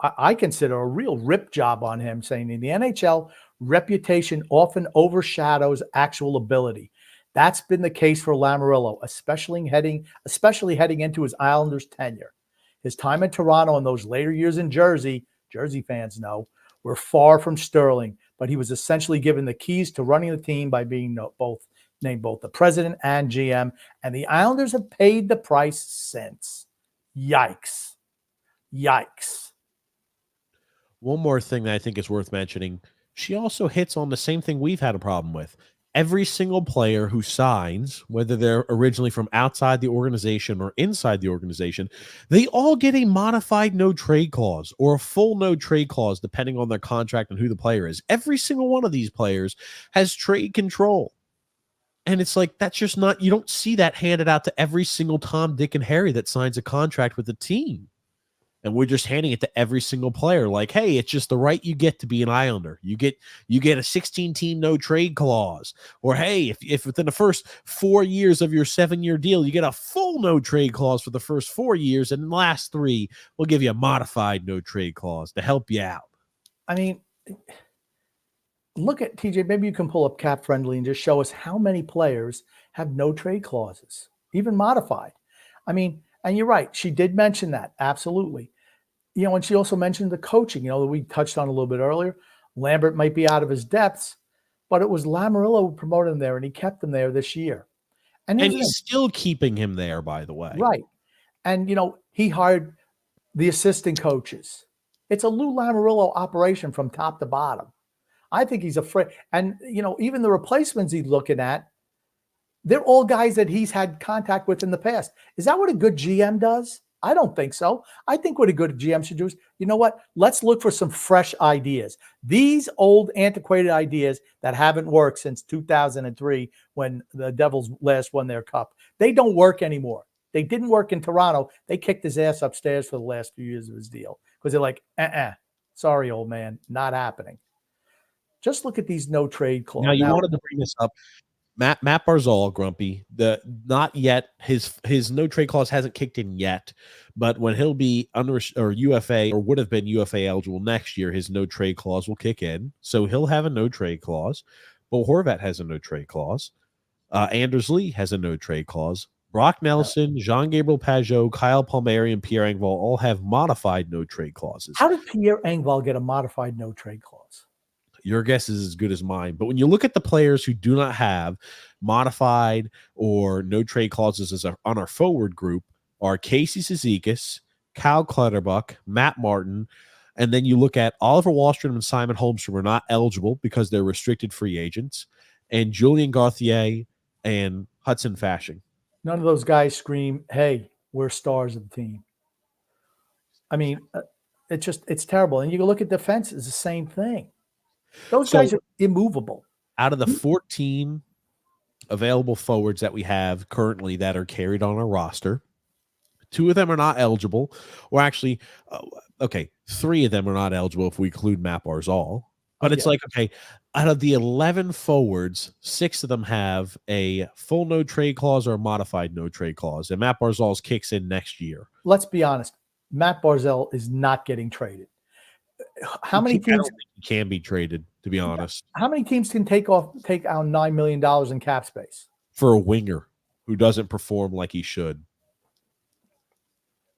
I consider a real rip job on him, saying in the NHL, reputation often overshadows actual ability. That's been the case for Lamoriello, especially heading into his Islanders tenure. His time in Toronto and those later years in Jersey fans know, were far from sterling, but he was essentially given the keys to running the team by being both named both the president and GM, and the Islanders have paid the price since. Yikes. Yikes. One more thing that I think is worth mentioning. She also hits on the same thing we've had a problem with. Every single player who signs, whether they're originally from outside the organization or inside the organization, they all get a modified no trade clause or a full no trade clause, depending on their contract and who the player is. Every single one of these players has trade control. And it's like, that's just not, you don't see that handed out to every single Tom, Dick, and Harry that signs a contract with the team. And we're just handing it to every single player. Like, hey, it's just the right you get to be an Islander. You get a 16-team no trade clause. Or hey, if within the first 4 years of your 7-year deal, you get a full no trade clause for the first 4 years, and the last 3, we'll give you a modified no trade clause to help you out. I mean, look at TJ. Maybe you can pull up Cap Friendly and just show us how many players have no trade clauses, even modified. I mean, and you're right. She did mention that. Absolutely. You know, and she also mentioned the coaching, that we touched on a little bit earlier. Lambert might be out of his depths, but it was Lamoriello who promoted him there, and he kept him there this year. And he's still keeping him there, by the way. Right. And, he hired the assistant coaches. It's a Lou Lamoriello operation from top to bottom. I think he's afraid. And, even the replacements he's looking at, they're all guys that he's had contact with in the past. Is that what a good GM does? I don't think so. I think what a good GM should do is, you know what? Let's look for some fresh ideas. These old antiquated ideas that haven't worked since 2003 when the Devils last won their cup, they don't work anymore. They didn't work in Toronto. They kicked his ass upstairs for the last few years of his deal because they're like, sorry, old man, not happening. Just look at these no trade clauses. Now, you wanted to bring this up. Matt Barzal, Grumpy, not yet. His no trade clause hasn't kicked in yet, but when he'll be UFA or would have been UFA eligible next year, his no trade clause will kick in. So he'll have a no trade clause. Bo Horvat has a no trade clause. Anders Lee has a no trade clause. Brock Nelson, Jean-Gabriel Pageau, Kyle Palmieri, and Pierre Engvall all have modified no trade clauses. How did Pierre Engvall get a modified no trade clause? Your guess is as good as mine. But when you look at the players who do not have modified or no trade clauses on our forward group are Casey Cizikas, Kyle Clutterbuck, Matt Martin, and then you look at Oliver Wahlstrom and Simon Holmstrom are not eligible because they're restricted free agents, and Julian Gauthier and Hudson Fasching. None of those guys scream, hey, we're stars of the team. I mean, it's terrible. And you go look at defense, it's the same thing. Those guys are immovable. Out of the 14 available forwards that we have currently that are carried on our roster, 2 of them are not eligible. Or actually, 3 of them are not eligible if we include Matt Barzal. But it's like, okay, out of the 11 forwards, 6 of them have a full no trade clause or a modified no trade clause. And Matt Barzal's kicks in next year. Let's be honest. Matt Barzal is not getting traded. How many teams can be traded, to be honest? How many teams can take out $9 million in cap space for a winger who doesn't perform like he should?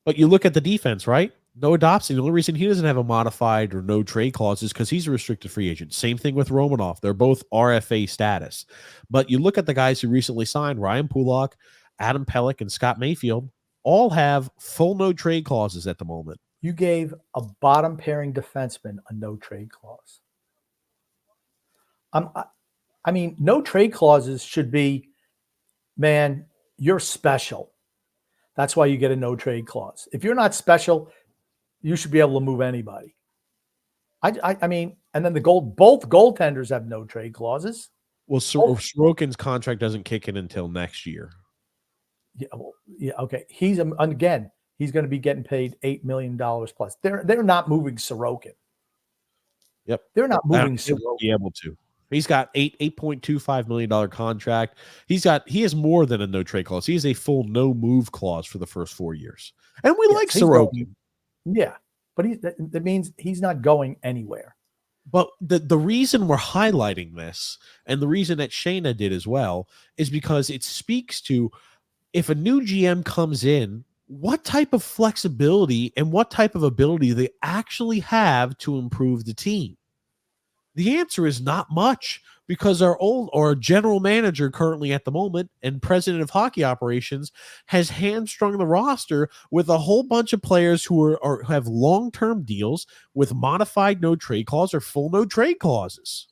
But you look at the defense, right? Noah Dobson, the only reason he doesn't have a modified or no trade clause is because he's a restricted free agent. Same thing with Romanov. They're both RFA status. But you look at the guys who recently signed, Ryan Pulock, Adam Pelech, and Scott Mayfield, all have full no trade clauses at the moment. You gave a bottom pairing defenseman a no trade clause. I mean, no trade clauses should be, man, you're special. That's why you get a no trade clause. If you're not special, you should be able to move anybody. I mean, and then both goaltenders have no trade clauses. Well, Sorokin's contract doesn't kick in until next year. Yeah, okay. He's going to be getting paid $8 million plus. They're not moving Sorokin. Yep, they're not moving Sorokin. Be able to. He's got $8.25 million contract. He has more than a no trade clause. He has a full no move clause for the first 4 years. And we like Sorokin. Yeah, but that means he's not going anywhere. But the reason we're highlighting this, and the reason that Shayna did as well, is because it speaks to, if a new GM comes in, what type of flexibility and what type of ability they actually have to improve the team. The answer is not much, because our general manager currently at the moment and president of hockey operations has hamstrung the roster with a whole bunch of players who have long-term deals with modified no trade clause or full no trade clauses.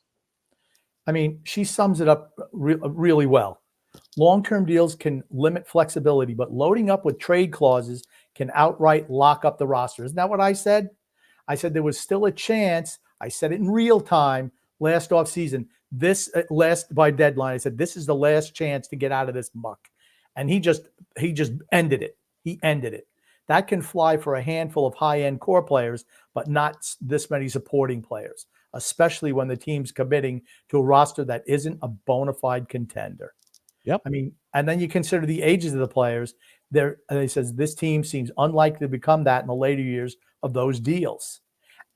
I mean, she sums it up really well. Long-term deals can limit flexibility, but loading up with trade clauses can outright lock up the roster. Isn't that what I said? I said there was still a chance. I said it in real time last offseason. This last by deadline, I said this is the last chance to get out of this muck, and he just ended it. He ended it. That can fly for a handful of high-end core players, but not this many supporting players, especially when the team's committing to a roster that isn't a bona fide contender. Yep. I mean, and then you consider the ages of the players. They says this team seems unlikely to become that in the later years of those deals.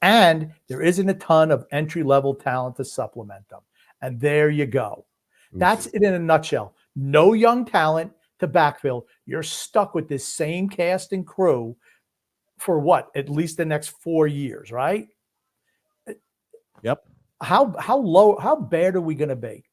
And there isn't a ton of entry-level talent to supplement them. And there you go. That's it in a nutshell. No young talent to backfill. You're stuck with this same cast and crew for what? At least the next 4 years, right? Yep. How bad are we going to be?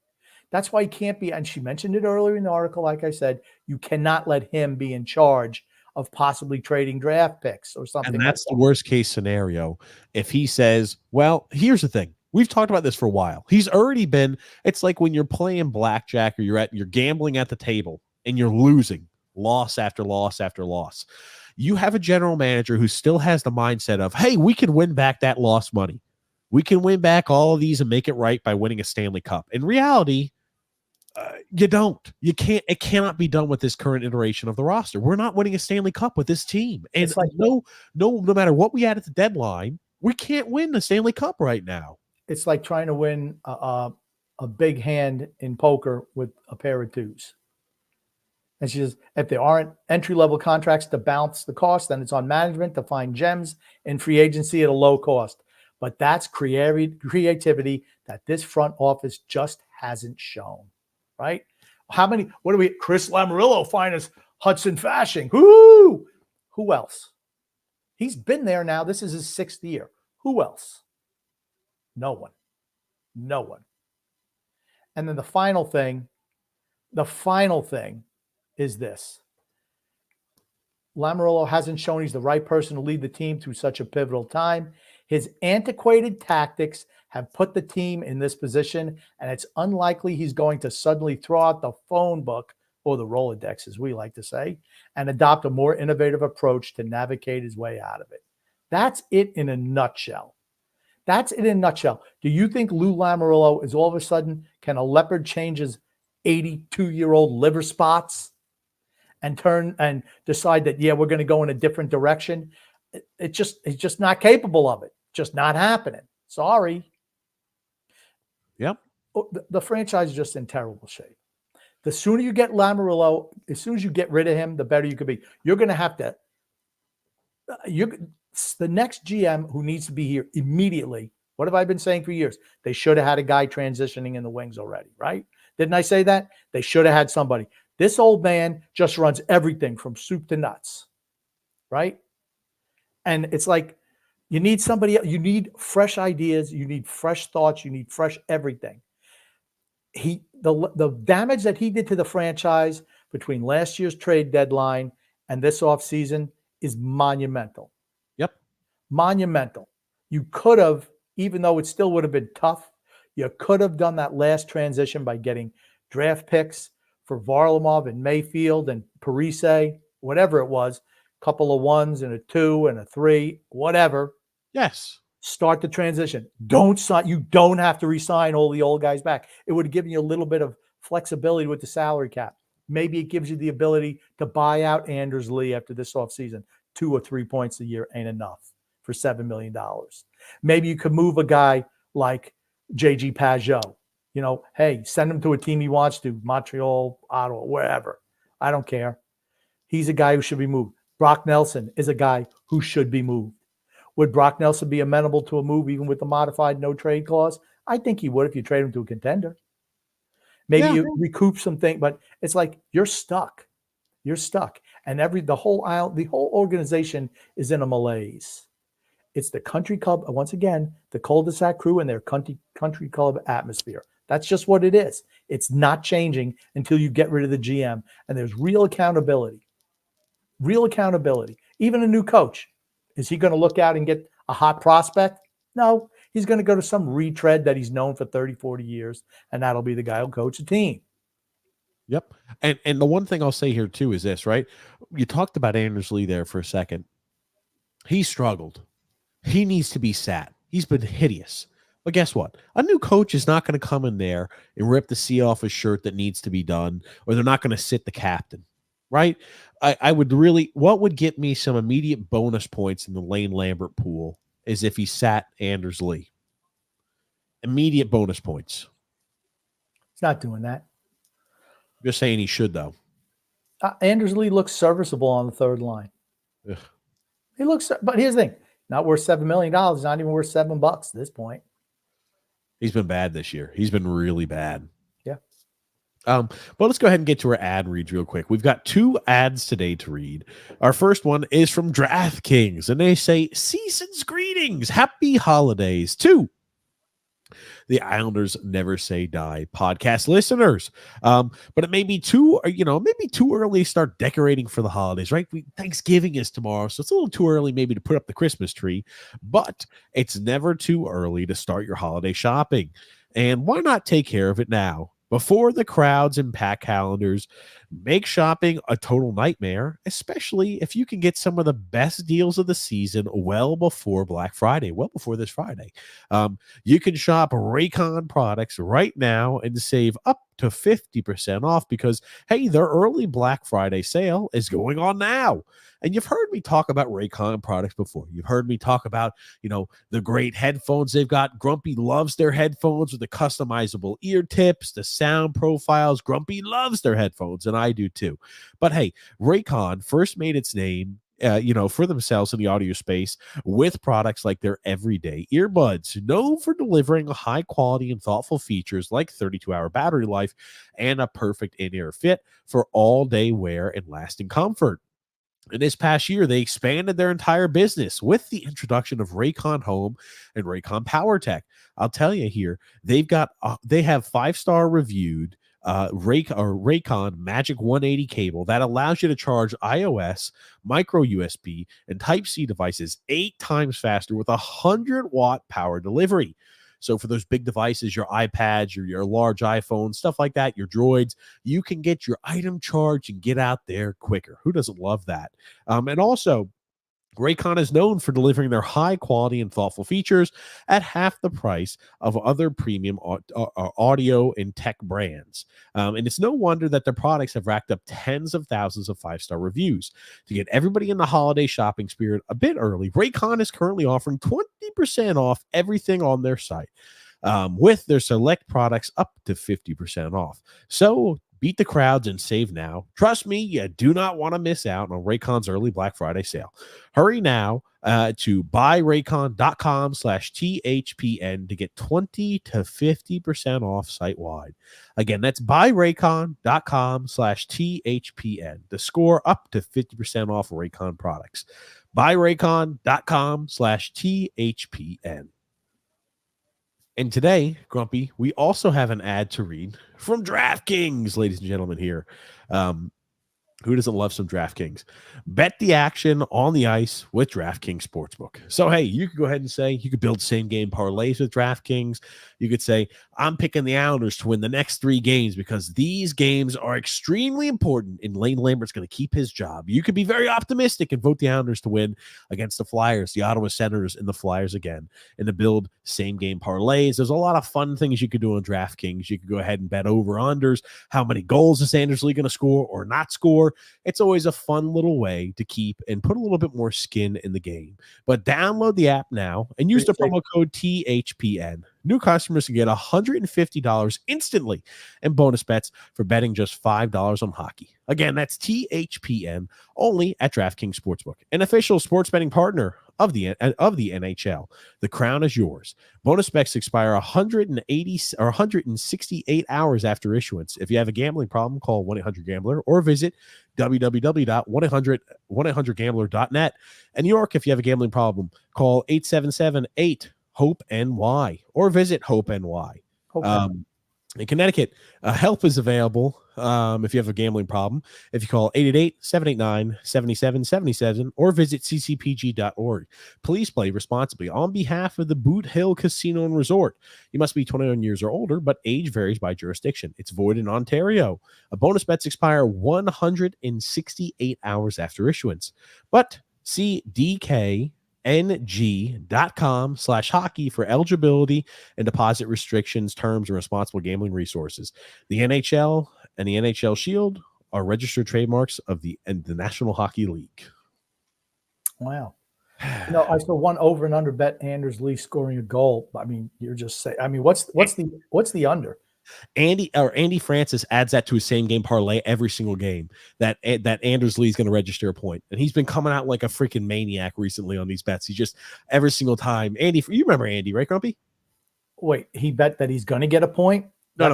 That's why he can't be, and she mentioned it earlier in the article, like I said, you cannot let him be in charge of possibly trading draft picks or something. And that's the worst case scenario. If he says, well, here's the thing. We've talked about this for a while. He's already been, it's like when you're playing blackjack or you're gambling at the table and you're losing loss after loss after loss. You have a general manager who still has the mindset of, hey, we can win back that lost money. We can win back all of these and make it right by winning a Stanley Cup. In reality, you don't. You can't. It cannot be done with this current iteration of the roster. We're not winning a Stanley Cup with this team, and It's like, no matter what we had at the deadline, we can't win the Stanley Cup right now. it's like trying to win a big hand in poker with a pair of twos. And she says, if there aren't entry-level contracts to balance the cost, then it's on management to find gems in free agency at a low cost. But that's creativity that this front office just hasn't shown, right? What do we, Chris Lamarillo find us Hudson Fasching? Who else? He's been there now. This is his 6th year. Who else? No one. And then the final thing is this. Lamarillo hasn't shown he's the right person to lead the team through such a pivotal time. His antiquated tactics have put the team in this position, and it's unlikely he's going to suddenly throw out the phone book, or the Rolodex, as we like to say, and adopt a more innovative approach to navigate his way out of it. That's it in a nutshell. Do you think Lou Lamarillo is all of a sudden, can a leopard change his 82-year-old liver spots and turn and decide that, yeah, we're going to go in a different direction? It's just not capable of it. Just not happening. Sorry. Yep. The franchise is just in terrible shape. The sooner you get Lamarillo, as soon as you get rid of him, the better you could be. You're going to have to, the next GM who needs to be here immediately. What have I been saying for years? They should have had a guy transitioning in the wings already, right? Didn't I say that? They should have had somebody. This old man just runs everything from soup to nuts, right? And it's like, you need somebody else. You need fresh ideas. You need fresh thoughts. You need fresh everything. The damage that he did to the franchise between last year's trade deadline and this offseason is monumental. Yep. Monumental. You could have, even though it still would have been tough, you could have done that last transition by getting draft picks for Varlamov and Mayfield and Parise, whatever it was, a couple of 1s and a 2 and a 3, whatever. Yes. Start the transition. You don't have to re-sign all the old guys back. It would have given you a little bit of flexibility with the salary cap. Maybe it gives you the ability to buy out Anders Lee after this offseason. 2 or 3 points a year ain't enough for $7 million. Maybe you could move a guy like JG Pageau. Hey, send him to a team he wants to, Montreal, Ottawa, wherever. I don't care. He's a guy who should be moved. Brock Nelson is a guy who should be moved. Would Brock Nelson be amenable to a move even with the modified no trade clause? I think he would if you trade him to a contender. Maybe you recoup something, but it's like you're stuck. And the whole organization is in a malaise. It's the country club, once again, the cul-de-sac crew and their country club atmosphere. That's just what it is. It's not changing until you get rid of the GM. And there's real accountability. Real accountability. Even a new coach. Is he going to look out and get a hot prospect? No. He's going to go to some retread that he's known for 30, 40 years, and that'll be the guy who'll coach the team. Yep. And the one thing I'll say here too is this, right? You talked about Anders Lee there for a second. He struggled. He needs to be sat. He's been hideous. But guess what? A new coach is not going to come in there and rip the C off a shirt that needs to be done, or they're not going to sit the captain, right? I would really, what would get me some immediate bonus points in the Lane Lambert pool is if he sat Anders Lee. Immediate bonus points. He's not doing that. I'm just saying he should, though. Anders Lee looks serviceable on the third line. Ugh. He looks, but here's the thing. Not worth $7 million. Not even worth $7 at this point. He's been bad this year. He's been really bad. Yeah. But let's go ahead and get to our ad reads real quick. We've got 2 ads today to read. Our first one is from DraftKings, and they say, "Season's greetings, happy holidays to the Islanders Never Say Die podcast listeners." But it may be too early to start decorating for the holidays, right? Thanksgiving is tomorrow, so it's a little too early maybe to put up the Christmas tree, but it's never too early to start your holiday shopping. And why not take care of it now? Before the crowds and pack calendars make shopping a total nightmare, especially if you can get some of the best deals of the season well before Black Friday, well before this Friday. You can shop Raycon products right now and save up to 50% off because, hey, their early Black Friday sale is going on now. And you've heard me talk about Raycon products before. You've heard me talk about, the great headphones they've got. Grumpy loves their headphones with the customizable ear tips, the sound profiles. Grumpy loves their headphones, and I do too. But hey, Raycon first made its name for themselves in the audio space with products like their everyday earbuds, known for delivering high quality and thoughtful features like 32-hour battery life and a perfect in-ear fit for all day wear and lasting comfort. In this past year, they expanded their entire business with the introduction of Raycon Home and Raycon PowerTech. I'll tell you here, they have 5-star reviewed Raycon Magic 180 cable that allows you to charge iOS, micro USB, and Type-C devices 8 times faster with 100-watt power delivery. So for those big devices, your iPads, your large iPhones, stuff like that, your Droids, you can get your item charged and get out there quicker. Who doesn't love that? And also, Raycon is known for delivering their high quality and thoughtful features at half the price of other premium audio and tech brands. And it's no wonder that their products have racked up tens of thousands of 5-star reviews. To get everybody in the holiday shopping spirit a bit early, Raycon is currently offering 20% off everything on their site, with their select products up to 50% off. So beat the crowds and save now. Trust me, you do not want to miss out on Raycon's early Black Friday sale. Hurry now to buyraycon.com/THPN to get 20 to 50% off site-wide. Again, that's buyraycon.com/THPN to score up to 50% off Raycon products. Buyraycon.com/THPN. And today, Grumpy, we also have an ad to read from DraftKings, ladies and gentlemen here. Who doesn't love some DraftKings? Bet the action on the ice with DraftKings Sportsbook. So, hey, you could go ahead and say you could build same-game parlays with DraftKings. You could say, I'm picking the Islanders to win the next 3 games because these games are extremely important, and Lane Lambert's going to keep his job. You could be very optimistic and vote the Islanders to win against the Flyers, the Ottawa Senators, and the Flyers again, and to build same-game parlays. There's a lot of fun things you could do on DraftKings. You could go ahead and bet over-unders, how many goals is Anders Lee going to score or not score. It's always a fun little way to keep and put a little bit more skin in the game. But download the app now and use the promo code THPN. New customers can get $150 instantly and bonus bets for betting just $5 on hockey. Again, that's THPN only at DraftKings Sportsbook, an official sports betting partner of the NHL. The crown is yours. Bonus bets expire 180 or 168 hours after issuance. If you have a gambling problem, call 1-800-GAMBLER or visit www.1-800-GAMBLER.net. In New York, if you have a gambling problem, call 877-8-HOPE-NY or visit HOPE-NY. In Connecticut, help is available if you have a gambling problem. If you call 888-789-7777 or visit ccpg.org. Please play responsibly on behalf of the Boot Hill Casino and Resort. You must be 21 years or older, but age varies by jurisdiction. It's void in Ontario. Bonus bets expire 168 hours after issuance. But see DKNG.com/hockey for eligibility and deposit restrictions, terms, and responsible gambling resources. The NHL and the NHL Shield are registered trademarks of the National Hockey League. Wow. I saw one over and under bet Anders Lee scoring a goal. I mean, you're just saying. I mean, what's the under? Andy Francis adds that to his same game parlay every single game that Anders Lee is going to register a point, and he's been coming out like a freaking maniac recently on these bets. He just every single time. Andy, you remember Andy, right, Grumpy? Wait, he bet that he's going to get a point. No,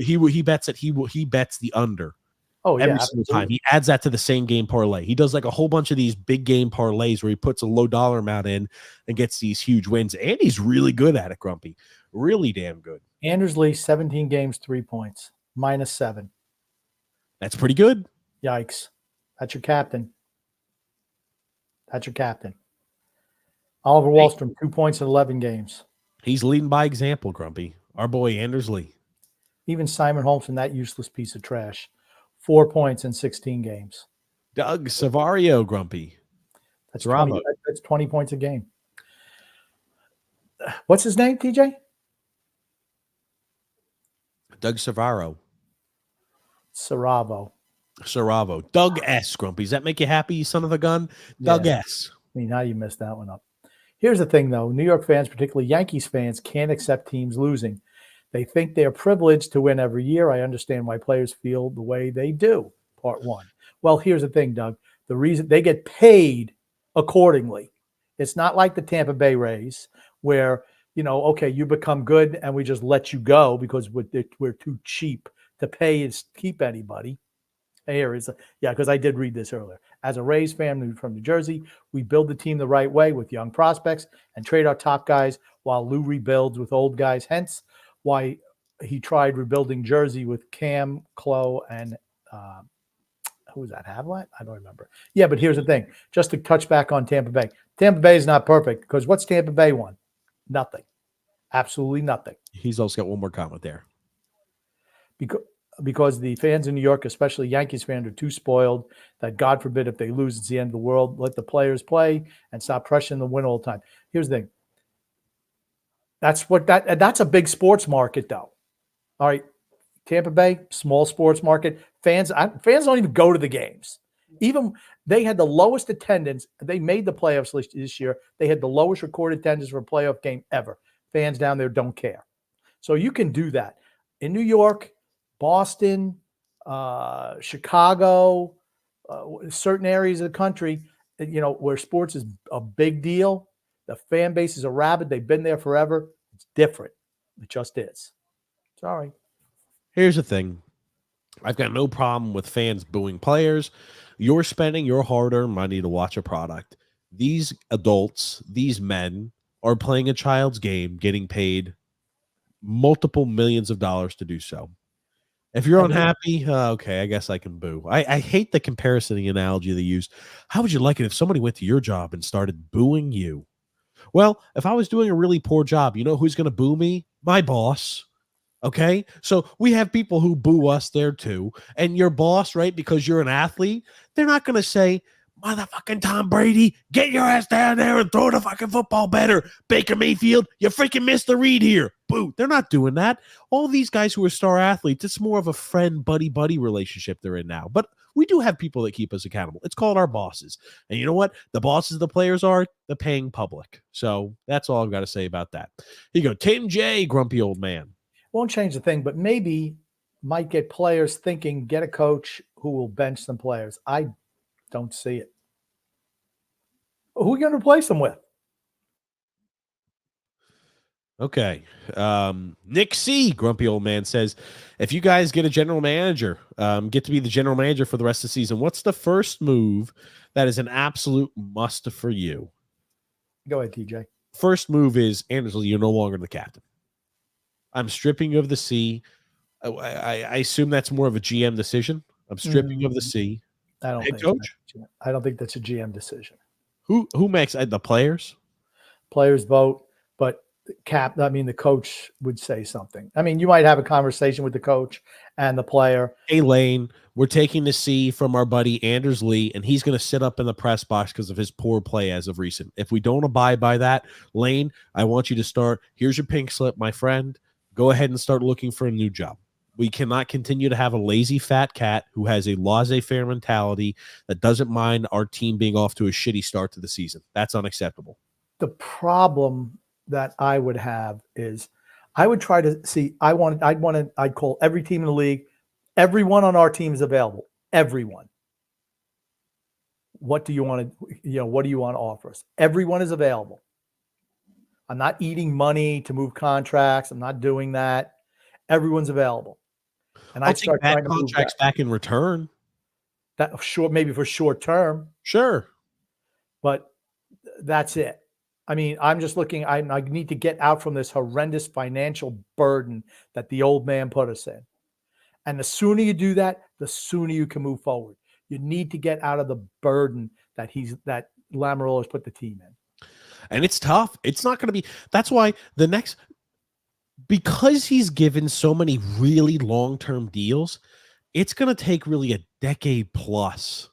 he bets that he bets the under. Oh, every single time. He adds that to the same game parlay. He does like a whole bunch of these big game parlays where he puts a low dollar amount in and gets these huge wins. Andy's really good at it, Grumpy. Really damn good. Anders Lee, 17 games, 3 points, -7. That's pretty good. Yikes. That's your captain. Oliver Wahlstrom, 2 points in 11 games. He's leading by example, Grumpy. Our boy, Anders Lee. Even Simon Holmes, that useless piece of trash. 4 points in 16 games. Doug Savario, Grumpy. That's 20 points a game. What's his name, TJ? Doug Saravo. Saravo. Doug S, Grumpy. Does that make you happy, you son of a gun? Doug S. I mean, how you messed that one up. Here's the thing, though. New York fans, particularly Yankees fans, can't accept teams losing. They think they're privileged to win every year. I understand why players feel the way they do, part one. Well, here's the thing, Doug. The reason they get paid accordingly. It's not like the Tampa Bay Rays where, okay, you become good and we just let you go because we're too cheap to pay and keep anybody. Because I did read this earlier. As a Rays fan from New Jersey, we build the team the right way with young prospects and trade our top guys while Lou rebuilds with old guys. Hence why he tried rebuilding Jersey with Cam, Chloe, and who was that? Havlat? I don't remember. Yeah, but here's the thing. Just to touch back on Tampa Bay. Tampa Bay is not perfect because what's Tampa Bay won? Nothing. Absolutely nothing. He's also got one more comment there. Because the fans in New York, especially Yankees fans, are too spoiled that God forbid if they lose, it's the end of the world. Let the players play and stop pressuring the win all the time. Here's the thing. That's a big sports market, though. All right, Tampa Bay, small sports market. Fans don't even go to the games. Even they had the lowest attendance. They made the playoffs this year. They had the lowest recorded attendance for a playoff game ever. Fans down there don't care. So you can do that. In New York, Boston, Chicago, certain areas of the country, where sports is a big deal. The fan bases are rabid. They've been there forever. It's different. It just is. Sorry. Here's the thing. I've got no problem with fans booing players. You're spending your hard-earned money to watch a product. These adults, these men, are playing a child's game, getting paid multiple millions of dollars to do so. If you're unhappy, okay, I guess I can boo. I hate the comparison analogy they use. How would you like it if somebody went to your job and started booing you? Well, if I was doing a really poor job, you know who's going to boo me? My boss. Okay, so we have people who boo us there too. And your boss, right, because you're an athlete, they're not going to say, motherfucking Tom Brady, get your ass down there and throw the fucking football better. Baker Mayfield, you freaking missed the read here. Boo. They're not doing that. All these guys who are star athletes, it's more of a friend, buddy relationship they're in now. But we do have people that keep us accountable. It's called our bosses. And you know what? The bosses the players are the paying public. So that's all I've got to say about that. Here you go. Tim J, grumpy old man. Won't change the thing, but maybe might get players thinking, get a coach who will bench some players. I don't see it. Who are you going to replace him with? Okay. Nick C, grumpy old man, says, if you guys get a general manager, get to be the general manager for the rest of the season, what's the first move that is an absolute must for you? Go ahead, TJ. First move is, Anders Lee, you're no longer the captain. I'm stripping you of the C. I assume that's more of a GM decision. I'm stripping you of the C. I don't Head think coach? I don't think that's a GM decision. Who makes the players? Players vote, but the coach would say something. I mean, you might have a conversation with the coach and the player. Hey, Lane, we're taking the C from our buddy Anders Lee, and he's going to sit up in the press box because of his poor play as of recent. If we don't abide by that, Lane, I want you to start. Here's your pink slip, my friend. Go ahead and start looking for a new job. We cannot continue to have a lazy fat cat who has a laissez-faire mentality that doesn't mind our team being off to a shitty start to the season. That's unacceptable. The problem that I would have is I would try to see, I'd call every team in the league. Everyone on our team is available. Everyone. What do you want to, what do you want to offer us? Everyone is available. I'm not eating money to move contracts. I'm not doing that. Everyone's available. And I'd start trying to move contracts back in return. That short, maybe for short term. Sure. But that's it. I mean, I'm just looking, I need to get out from this horrendous financial burden that the old man put us in. And the sooner you do that, the sooner you can move forward. You need to get out of the burden that Lamoriello has put the team in. And it's tough. It's not going to be, that's why because he's given so many really long-term deals, it's going to take really a decade plus,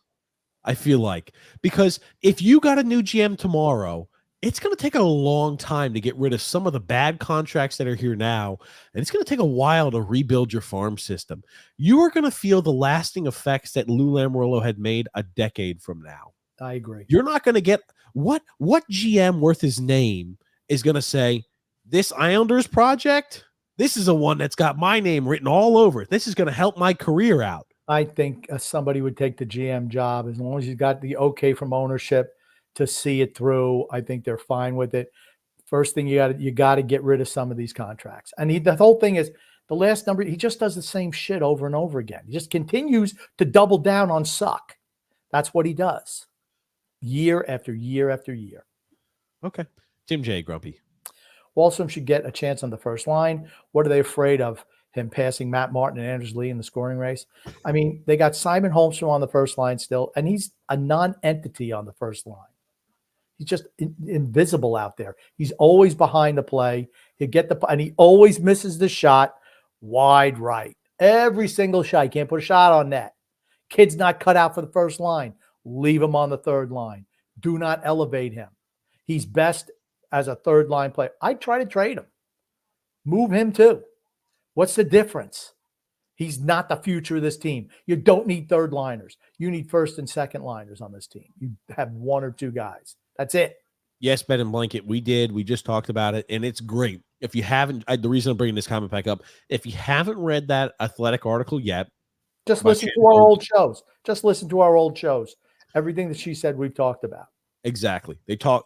I feel like. Because if you got a new GM tomorrow, it's going to take a long time to get rid of some of the bad contracts that are here now, and it's going to take a while to rebuild your farm system. You are going to feel the lasting effects that Lou Lamoriello had made a decade from now. I agree. You're not going to get what GM worth his name is going to say, this Islanders project, this is a one that's got my name written all over it. This is going to help my career out. I think somebody would take the GM job as long as you got the okay from ownership to see it through. I think they're fine with it. First thing you got to get rid of some of these contracts. And the whole thing is the last number. He just does the same shit over and over again. He just continues to double down on suck. That's what he does, year after year after year. Okay, Tim J. Grumpy. Wallstrom should get a chance on the first line. What are they afraid of? Him passing Matt Martin and Anders Lee in the scoring race? I mean, they got Simon Holmstrom on the first line still, and he's a non-entity on the first line. He's just invisible out there. He's always behind the play. And he always misses the shot wide right. Every single shot. He can't put a shot on net. Kid's not cut out for the first line. Leave him on the third line. Do not elevate him. He's best as a third line player. I'd try to trade him. Move him too. What's the difference? He's not the future of this team. You don't need third liners. You need first and second liners on this team. You have one or two guys. That's it. Yes, Bed and Blanket. We did. We just talked about it, and it's great. If you haven't, the reason I'm bringing this comment back up, if you haven't read that Athletic article yet, just listen to our old shows. Just listen to our old shows. Everything that she said, we've talked about. Exactly.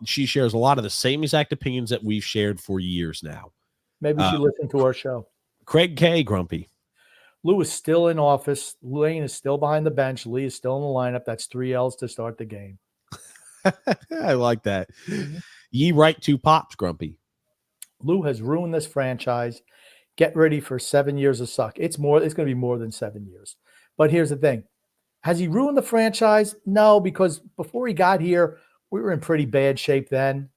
She shares a lot of the same exact opinions that we've shared for years now. Maybe we should listen to our show. Craig K. Grumpy. Lou is still in office. Lane is still behind the bench. Lee is still in the lineup. That's 3 L's to start the game. I like that. Ye right to Pops, Grumpy. Lou has ruined this franchise. Get ready for 7 years of suck. It's going to be more than 7 years. But here's the thing. Has he ruined the franchise? No, because before he got here, we were in pretty bad shape then.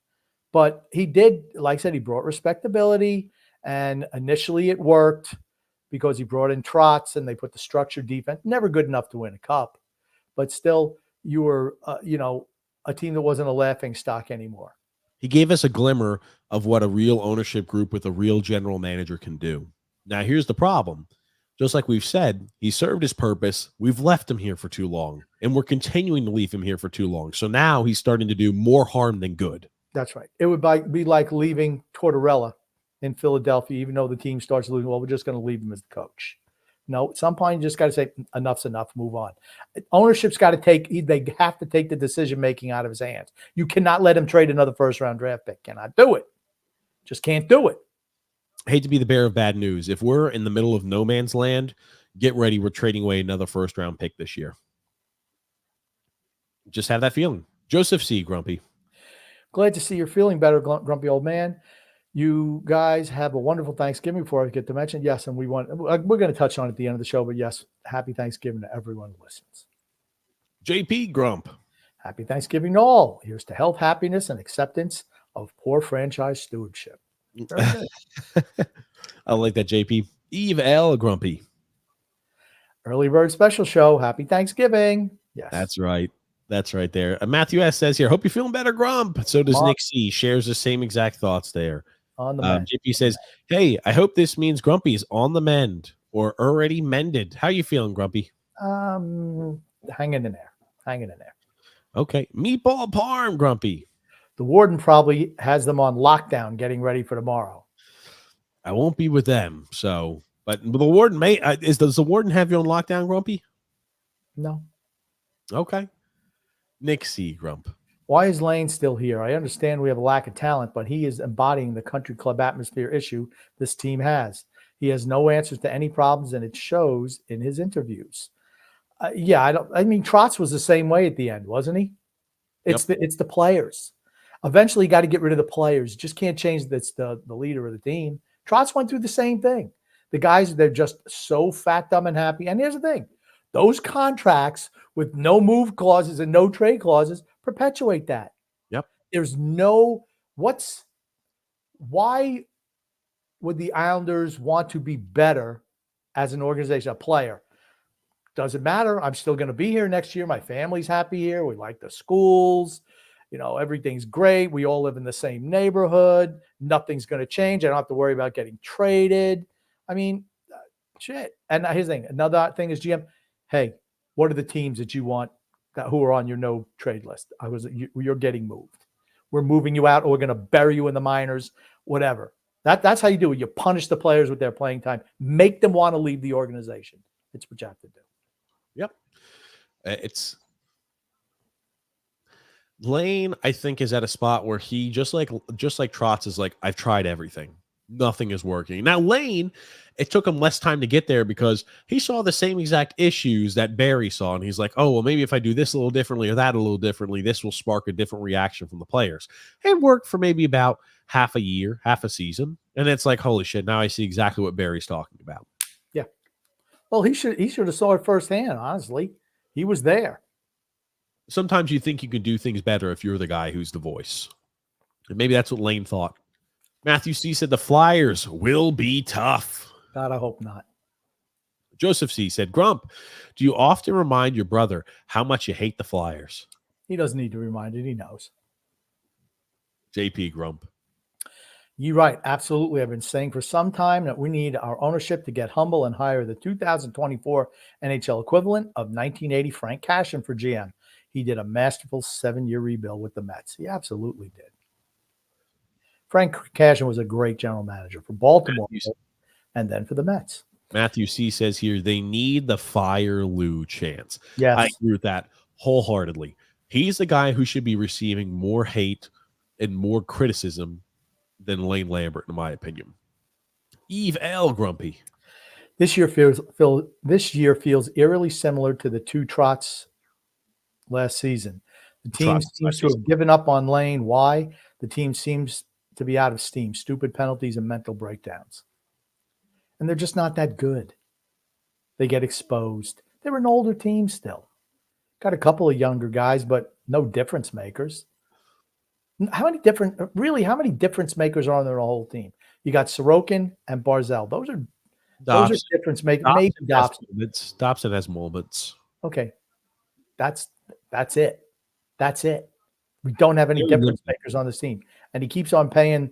But he did, like I said, he brought respectability. And initially it worked because he brought in Trotz and they put the structured defense. Never good enough to win a cup. But still, you were, a team that wasn't a laughing stock anymore. He gave us a glimmer of what a real ownership group with a real general manager can do. Now, here's the problem. Just like we've said, he served his purpose. We've left him here for too long, and we're continuing to leave him here for too long. So now he's starting to do more harm than good. That's right. It would be like leaving Tortorella in Philadelphia, even though the team starts losing. Well, we're just going to leave him as the coach. No, at some point you just got to say enough's enough, move on. Ownership's got to they have to take the decision making out of his hands. You cannot let him trade another first round draft pick. Cannot do it. Just can't do it. I hate to be the bearer of bad news. If we're in the middle of no man's land, get ready. We're trading away another first round pick this year. Just have that feeling. Joseph C. Grumpy. Glad to see you're feeling better, grumpy old man. You guys have a wonderful Thanksgiving before I get to mention. Yes, and we're going to touch on it at the end of the show, but yes, happy Thanksgiving to everyone who listens. JP Grump. Happy Thanksgiving to all. Here's to health, happiness, and acceptance of poor franchise stewardship. Very good. I like that, JP. Eve L. Grumpy. Early bird special show. Happy Thanksgiving. Yes. That's right. That's right there. Matthew S. says here, hope you're feeling better, Grump. So does Nick C. Shares the same exact thoughts there. On the mend. JP says, hey, I hope this means Grumpy's on the mend or already mended. How you feeling, Grumpy? Hanging in there. Hanging in there. Okay. Meatball Parm, Grumpy. The warden probably has them on lockdown getting ready for tomorrow. I won't be with them. So, but the warden may, does the warden have you on lockdown, Grumpy? No. Okay. Nick C. Grump. Why is Lane still here? I understand we have a lack of talent, but he is embodying the country club atmosphere issue this team has. He has no answers to any problems, and it shows in his interviews. I mean, Trotz was the same way at the end, wasn't he? It's the players. Eventually, you got to get rid of the players. You just can't change that's the leader of the team. Trotz went through the same thing. The guys, they're just so fat, dumb, and happy. And here's the thing. Those contracts with no move clauses and no trade clauses perpetuate that. Yep. There's why would the Islanders want to be better as an organization, a player? Doesn't matter. I'm still going to be here next year. My family's happy here. We like the schools. Everything's great. We all live in the same neighborhood. Nothing's going to change. I don't have to worry about getting traded. I mean, shit. And here's the thing. Another thing is GM. Hey, what are the teams that you want who are on your no trade list? You're getting moved. We're moving you out, or we're going to bury you in the minors, whatever. That's how you do it. You punish the players with their playing time. Make them want to leave the organization. It's what you have to do. Yep. It's Lane, I think, is at a spot where he just like Trotz is like, I've tried everything. Nothing is working. Now, Lane, it took him less time to get there because he saw the same exact issues that Barry saw. And he's like, oh, well, maybe if I do this a little differently or that a little differently, this will spark a different reaction from the players. It worked for maybe about half a year, half a season. And it's like, holy shit, now I see exactly what Barry's talking about. Yeah. Well, he should have saw it firsthand, honestly. He was there. Sometimes you think you can do things better if you're the guy who's the voice. And maybe that's what Lane thought. Matthew C. said the Flyers will be tough. God, I hope not. Joseph C. said, Grump, do you often remind your brother how much you hate the Flyers? He doesn't need to remind it. He knows. JP Grump. You're right. Absolutely. I've been saying for some time that we need our ownership to get humble and hire the 2024 NHL equivalent of 1980 Frank Cashin for GM. He did a masterful 7-year rebuild with the Mets. He absolutely did. Frank Cashin was a great general manager for Baltimore and then for the Mets. Matthew C. says here, they need the Fire Lou chance. Yes. I agree with that wholeheartedly. He's the guy who should be receiving more hate and more criticism than Lane Lambert, in my opinion. Eve L. Grumpy. This year feels eerily similar to the two Trotz last season. The team seems to have given up on Lane. Why? The team seems to be out of steam, stupid penalties and mental breakdowns. And they're just not that good. They get exposed. They're an older team still. Got a couple of younger guys, but no difference makers. How many difference makers are on their whole team? You got Sorokin and Barzell. Those are difference makers. Maybe Dobson has moments. Okay. That's it. That's it. We don't have any difference makers on this team. And he keeps on paying,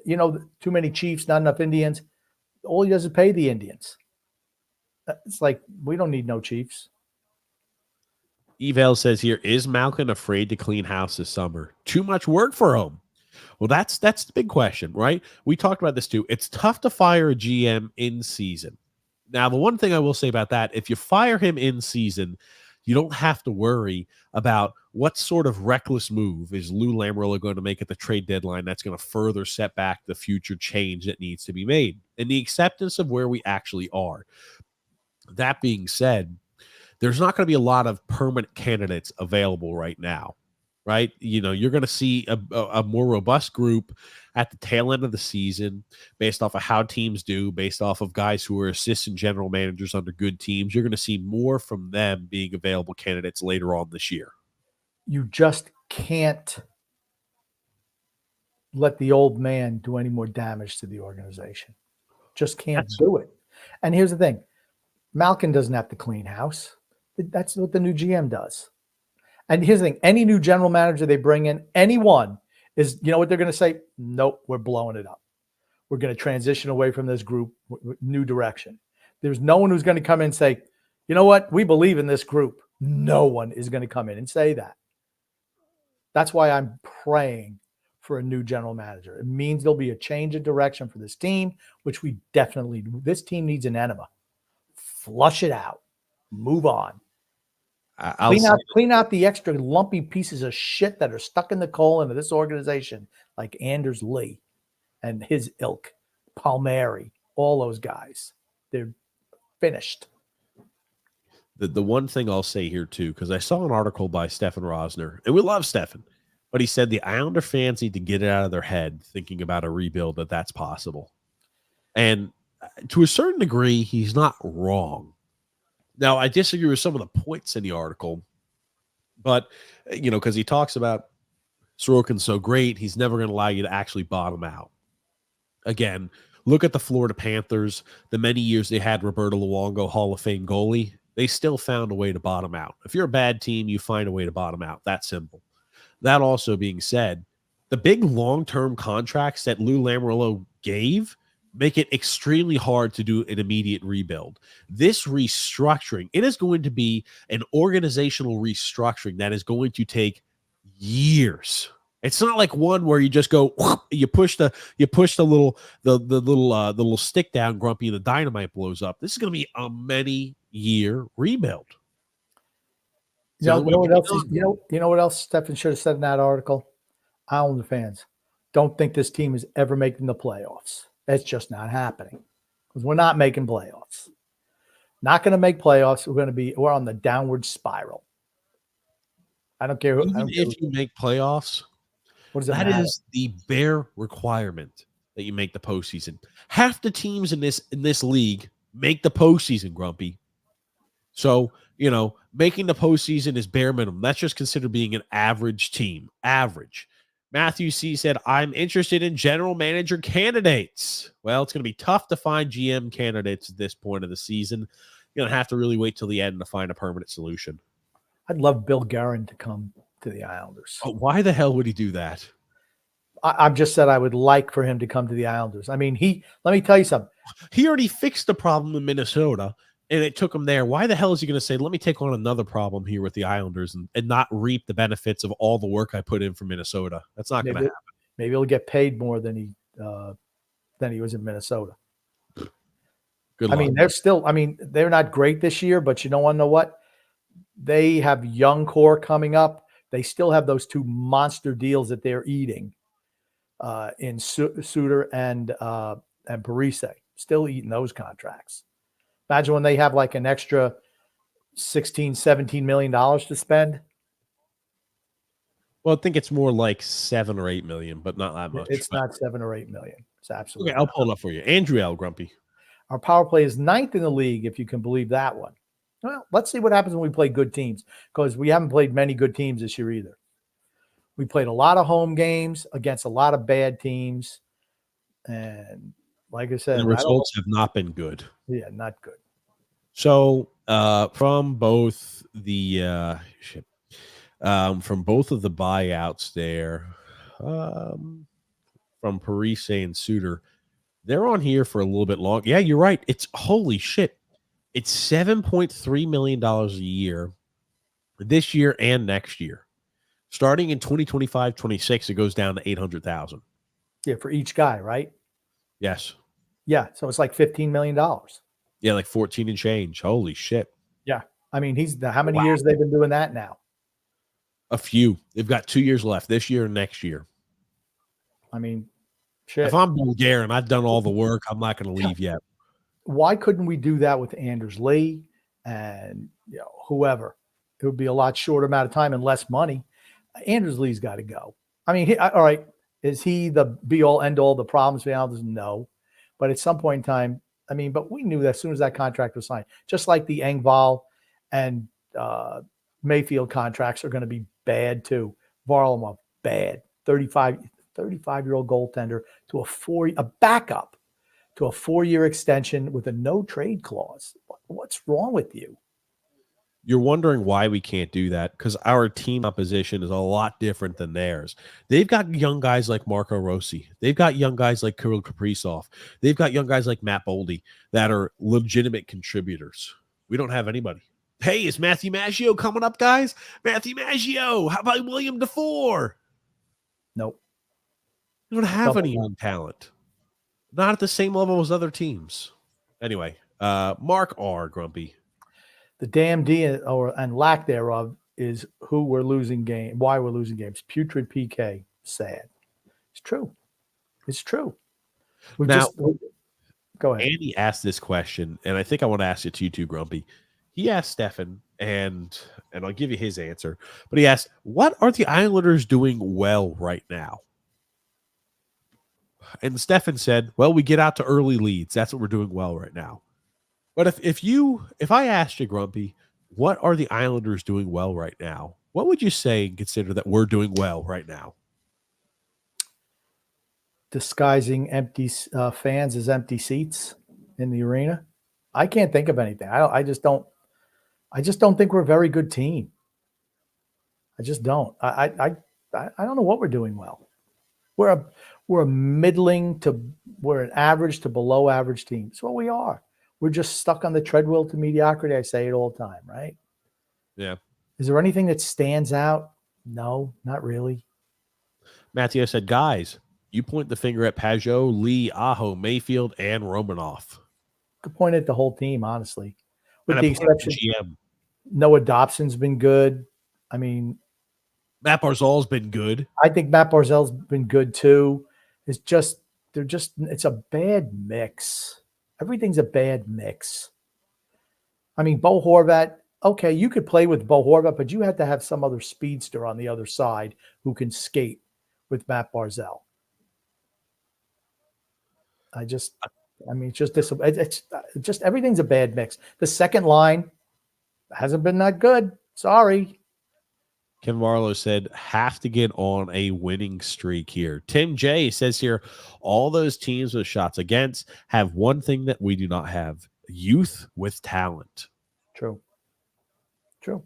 too many Chiefs, not enough Indians. All he does is pay the Indians. It's like, we don't need no Chiefs. Eval says here, is Malkin afraid to clean house this summer? Too much work for him. Well, that's the big question, right? We talked about this too. It's tough to fire a GM in season. Now, the one thing I will say about that, if you fire him in season, you don't have to worry about what sort of reckless move is Lou Lamoriello going to make at the trade deadline that's going to further set back the future change that needs to be made and the acceptance of where we actually are. That being said, there's not going to be a lot of permanent candidates available right now, right? You're going to see a more robust group at the tail end of the season based off of how teams do, based off of guys who are assistant general managers under good teams. You're going to see more from them being available candidates later on this year. You just can't let the old man do any more damage to the organization. Just can't do it. And here's the thing. Malkin doesn't have to clean house. That's what the new GM does. And here's the thing. Any new general manager they bring in, anyone is, you know what they're going to say? Nope, we're blowing it up. We're going to transition away from this group, new direction. There's no one who's going to come in and say, you know what? We believe in this group. No one is going to come in and say that. That's why I'm praying for a new general manager. It means there'll be a change of direction for this team, which we definitely, this team needs an enema. Flush it out. Move on. Clean out the extra lumpy pieces of shit that are stuck in the colon of this organization, like Anders Lee and his ilk, Palmieri, all those guys. They're finished. The one thing I'll say here, too, because I saw an article by Stefan Rosner, and we love Stefan, but he said the Islander fans need to get it out of their head thinking about a rebuild that's possible. And to a certain degree, he's not wrong. Now, I disagree with some of the points in the article, but, because he talks about Sorokin's so great, he's never going to allow you to actually bottom out. Again, look at the Florida Panthers, the many years they had Roberto Luongo, Hall of Fame goalie. They still found a way to bottom out. If you're a bad team, you find a way to bottom out. That simple. That also being said, the big long-term contracts that Lou Lamoriello gave make it extremely hard to do an immediate rebuild. This restructuring, it is going to be an organizational restructuring that is going to take years. It's not like one where you just go, you push the little stick down, Grumpy, and the dynamite blows up. This is going to be a many-year rebuild. You know what else? You know what else Stefan should have said in that article? Islander fans, don't think this team is ever making the playoffs. That's just not happening because we're not making playoffs. Not going to make playoffs. We're on the downward spiral. I don't care. If you make playoffs, what does it that matter? is the bare requirement that you make the postseason. Half the teams in this league make the postseason, Grumpy. So, making the postseason is bare minimum. That's just considered being an average team. Average. Matthew C. said, I'm interested in general manager candidates. Well, it's going to be tough to find GM candidates at this point of the season. You're going to have to really wait till the end to find a permanent solution. I'd love Bill Guerin to come to the Islanders. Oh, why the hell would he do that? I've just said I would like for him to come to the Islanders. I mean, let me tell you something. He already fixed the problem in Minnesota, and it took him there. Why the hell is he going to say, let me take on another problem here with the Islanders and not reap the benefits of all the work I put in for Minnesota? That's not going to happen. Maybe he'll get paid more than he was in Minnesota. Good luck. I mean, they're not great this year, but you don't want to know what? They have young core coming up. They still have those two monster deals that they're eating in Suter and Parise. Still eating those contracts. Imagine when they have like an extra $16, $17 million to spend. Well, I think it's more like 7 or 8 million, but not that much. It's not 7 or 8 million. It's absolutely. Okay, I'll pull it up for you. Andrew L. Grumpy. Our power play is 9th in the league, if you can believe that one. Well, let's see what happens when we play good teams, because we haven't played many good teams this year either. We played a lot of home games against a lot of bad teams. And like I said, the results have not been good. Yeah, not good. So from both the from both of the buyouts there, from Parise and Suter, they're on here for a little bit long. Yeah, you're right. It's holy shit. It's $7.3 million a year this year and next year. Starting in 2025-26, it goes down to $800,000. Yeah, for each guy, right? Yes. Yeah, so it's like $15 million. Yeah, like 14 and change. Holy shit. Yeah. I mean, how many Wow. years they've been doing that now? A few. They've got 2 years left, this year and next year. I mean, If shit. I'm Bill Guerin, I've done all the work. I'm not going to leave yet. Why couldn't we do that with Anders Lee and whoever? It would be a lot shorter amount of time and less money. Anders Lee's got to go. I mean, all right, is he the be all end all the problems for Islanders? No, but at some point in time, I mean, but we knew that as soon as that contract was signed, just like the Engvall and Mayfield contracts are going to be bad too. Varlamov, bad. 35-year-old goaltender to a backup to a 4-year extension with a no trade clause. What's wrong with you? You're wondering why we can't do that, because our team opposition is a lot different than theirs. They've got young guys like Marco Rossi. They've got young guys like Kirill Kaprizov. They've got young guys like Matt Boldy that are legitimate contributors. We don't have anybody. Hey, is Matthew Maggio coming up, guys? Matthew Maggio. How about William DeFore? Nope. We don't have any young talent. Not at the same level as other teams. Anyway, Mark R. Grumpy. The damn D and lack thereof is why we're losing games. Putrid PK. Sad. It's true. It's true. Go ahead. Andy asked this question, and I think I want to ask it to you too, Grumpy. He asked Stefan, and I'll give you his answer. But he asked, what are the Islanders doing well right now? And Stefan said, well, we get out to early leads. That's what we're doing well right now. But if I asked you, Grumpy, what are the Islanders doing well right now? What would you say and consider that we're doing well right now? Disguising empty fans as empty seats in the arena. I can't think of anything. I just don't think we're a very good team. I just don't. I don't know what we're doing well. We're an average to below average team. That's what we are. We're just stuck on the treadmill to mediocrity. I say it all the time, right? Yeah. Is there anything that stands out? No, not really. Matthew said, guys, you point the finger at Pajot, Lee, Aho, Mayfield, and Romanoff. Could point at the whole team, honestly. With and the exception, GM. Noah Dobson's been good. I mean, Matt Barzal's been good. I think Matt Barzal's been good too. It's a bad mix. Everything's a bad mix. I mean, Bo Horvat, okay, you could play with Bo Horvat, but you had to have some other speedster on the other side who can skate with Matt Barzal. It's just everything's a bad mix. The second line hasn't been that good. Sorry. Ken Marlowe said, have to get on a winning streak here. Tim J says here, all those teams with shots against have one thing that we do not have: youth with talent. True. Yep.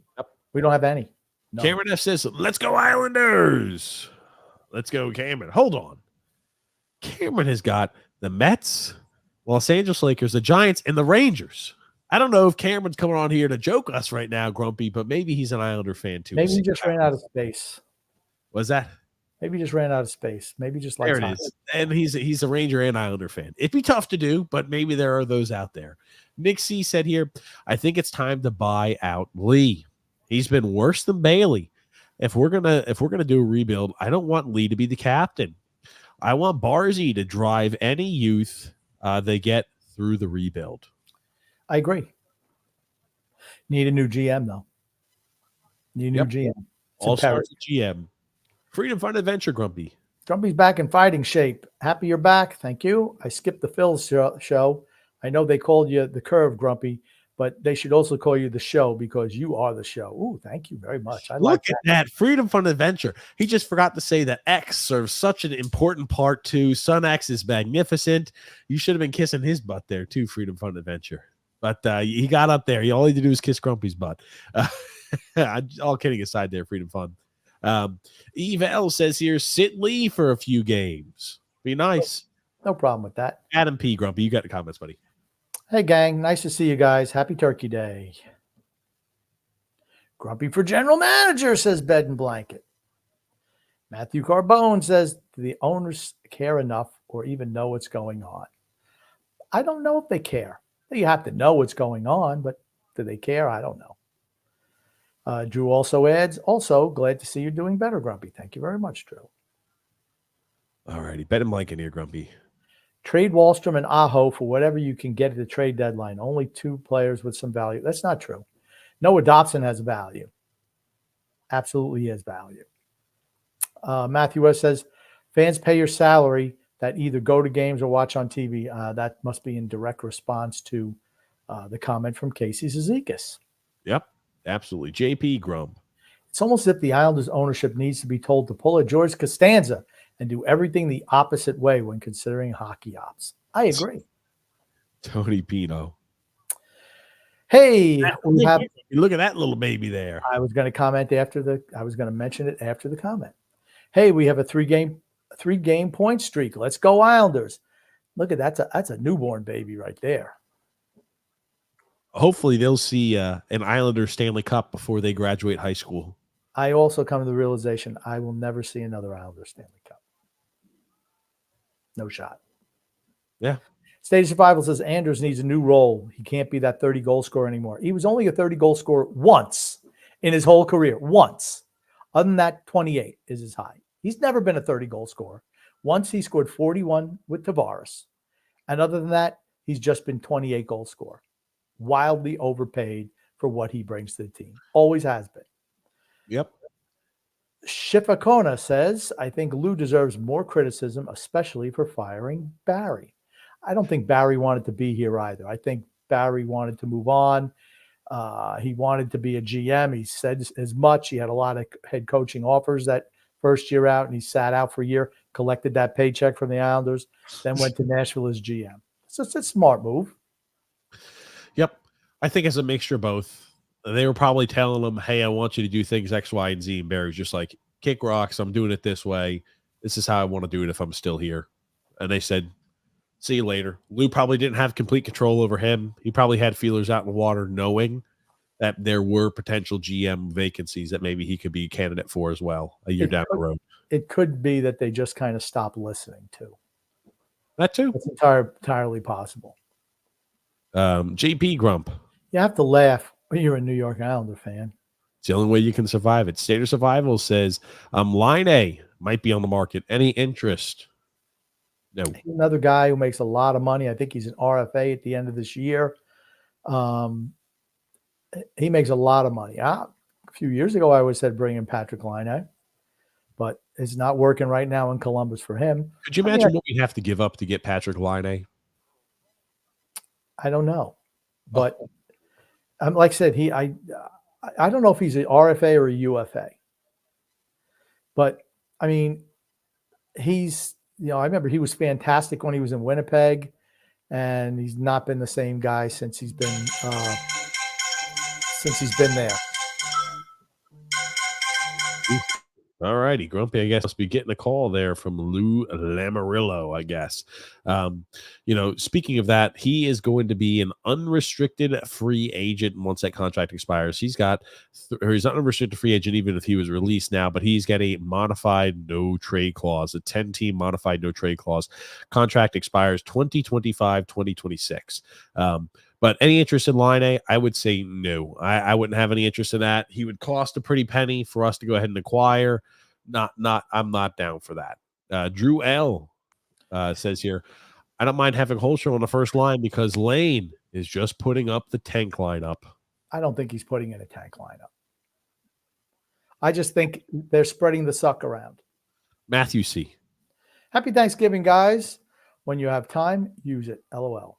We don't have any. No. Cameron F says, let's go Islanders. Let's go, Cameron. Hold on. Cameron has got the Mets, Los Angeles Lakers, the Giants, and the Rangers. I don't know if Cameron's coming on here to joke us right now, Grumpy, but maybe he's an Islander fan too. Maybe he just ran out of space. What's that? Maybe he just ran out of space. Maybe just like there it is. And he's a Ranger and Islander fan. It'd be tough to do, but maybe there are those out there. Nick C said here, I think it's time to buy out Lee. He's been worse than Bailey. If we're gonna do a rebuild, I don't want Lee to be the captain. I want Barzy to drive any youth they get through the rebuild. I agree. Need a new GM, though. Need a new GM. All starts with GM. Freedom Fund Adventure, Grumpy. Grumpy's back in fighting shape. Happy you're back. Thank you. I skipped the Phil's show. I know they called you the Curve, Grumpy, but they should also call you the show because you are the show. Ooh, thank you very much. Look at that. Freedom Fund Adventure. He just forgot to say that X serves such an important part too. Son X is magnificent. You should have been kissing his butt there too, Freedom Fund Adventure. But he got up there. All he had to do was kiss Grumpy's butt. All kidding aside there, Freedom Fund. Eva L says here, sit Lee for a few games. Be nice. No problem with that. Adam P. Grumpy, you got the comments, buddy. Hey, gang. Nice to see you guys. Happy Turkey Day. Grumpy for general manager, says Bed and Blanket. Matthew Carbone says, do the owners care enough or even know what's going on? I don't know if they care. You have to know what's going on, but do they care? I don't know. Drew also adds, also glad to see you're doing better, Grumpy. Thank you very much, Drew. All righty. Bet him blanket here, Grumpy. Trade Wallstrom and Aho for whatever you can get at the trade deadline. Only 2 players with some value. That's not true. Noah Dobson has value. Absolutely has value. Matthew West says, fans pay your salary that either go to games or watch on TV. That must be in direct response to the comment from Casey Zizekas. Yep, absolutely. JP Grump. It's almost as if the Islanders ownership needs to be told to pull a George Costanza and do everything the opposite way when considering hockey ops. I agree. Tony Pino. Hey, we have. Look at that little baby there. I was going to comment I was going to mention it after the comment. Hey, we have a three game point streak. Let's go Islanders. Look at that's a newborn baby right there. Hopefully they'll see an Islander Stanley Cup before they graduate high school. I also come to the realization I will never see another Islander Stanley Cup. No shot. Yeah. State of Survival says Anders needs a new role. He can't be that 30-goal scorer anymore. He was only a 30-goal scorer once in his whole career. Once. Other than that, 28 is his high. He's never been a 30-goal scorer. Once he scored 41 with Tavares. And other than that, he's just been 28-goal scorer. Wildly overpaid for what he brings to the team. Always has been. Yep. Shifakona says, I think Lou deserves more criticism, especially for firing Barry. I don't think Barry wanted to be here either. I think Barry wanted to move on. He wanted to be a GM. He said as much. He had a lot of head coaching offers that first year out, and he sat out for a year, collected that paycheck from the Islanders, then went to Nashville as GM. So it's a smart move. Yep. I think it's a mixture of both. They were probably telling him, hey, I want you to do things X, Y, and Z. And Barry's just like, kick rocks. I'm doing it this way. This is how I want to do it if I'm still here. And they said, see you later. Lou probably didn't have complete control over him. He probably had feelers out in the water knowing that there were potential GM vacancies that maybe he could be a candidate for as well a year down the road. It could be that they just kind of stopped listening too. That too. It's entirely possible. JP Grump. You have to laugh when you're a New York Islander fan. It's the only way you can survive it. State of Survival says Line A might be on the market. Any interest? No. Another guy who makes a lot of money. I think he's an RFA at the end of this year. He makes a lot of money. A few years ago, I always said bring in Patrick Laine, but it's not working right now in Columbus for him. Could you imagine what we'd have to give up to get Patrick Laine? I don't know, but like I said, I don't know if he's an RFA or a UFA, but I mean, he's, I remember he was fantastic when he was in Winnipeg, and he's not been the same guy since he's been there. All righty, Grumpy, I guess must be getting a call there from Lou Lamoriello, I guess. Speaking of that, he is going to be an unrestricted free agent once that contract expires. He's not unrestricted free agent even if he was released now, but he's got a modified no trade clause, a 10-team modified no trade clause. Contract expires 2025, 2026. But any interest in Line A, I would say no. I wouldn't have any interest in that. He would cost a pretty penny for us to go ahead and acquire. I'm not down for that. Drew L says here, I don't mind having Holster on the first line because Lane is just putting up the tank lineup. I don't think he's putting in a tank lineup. I just think they're spreading the suck around. Matthew C. Happy Thanksgiving, guys. When you have time, use it. LOL.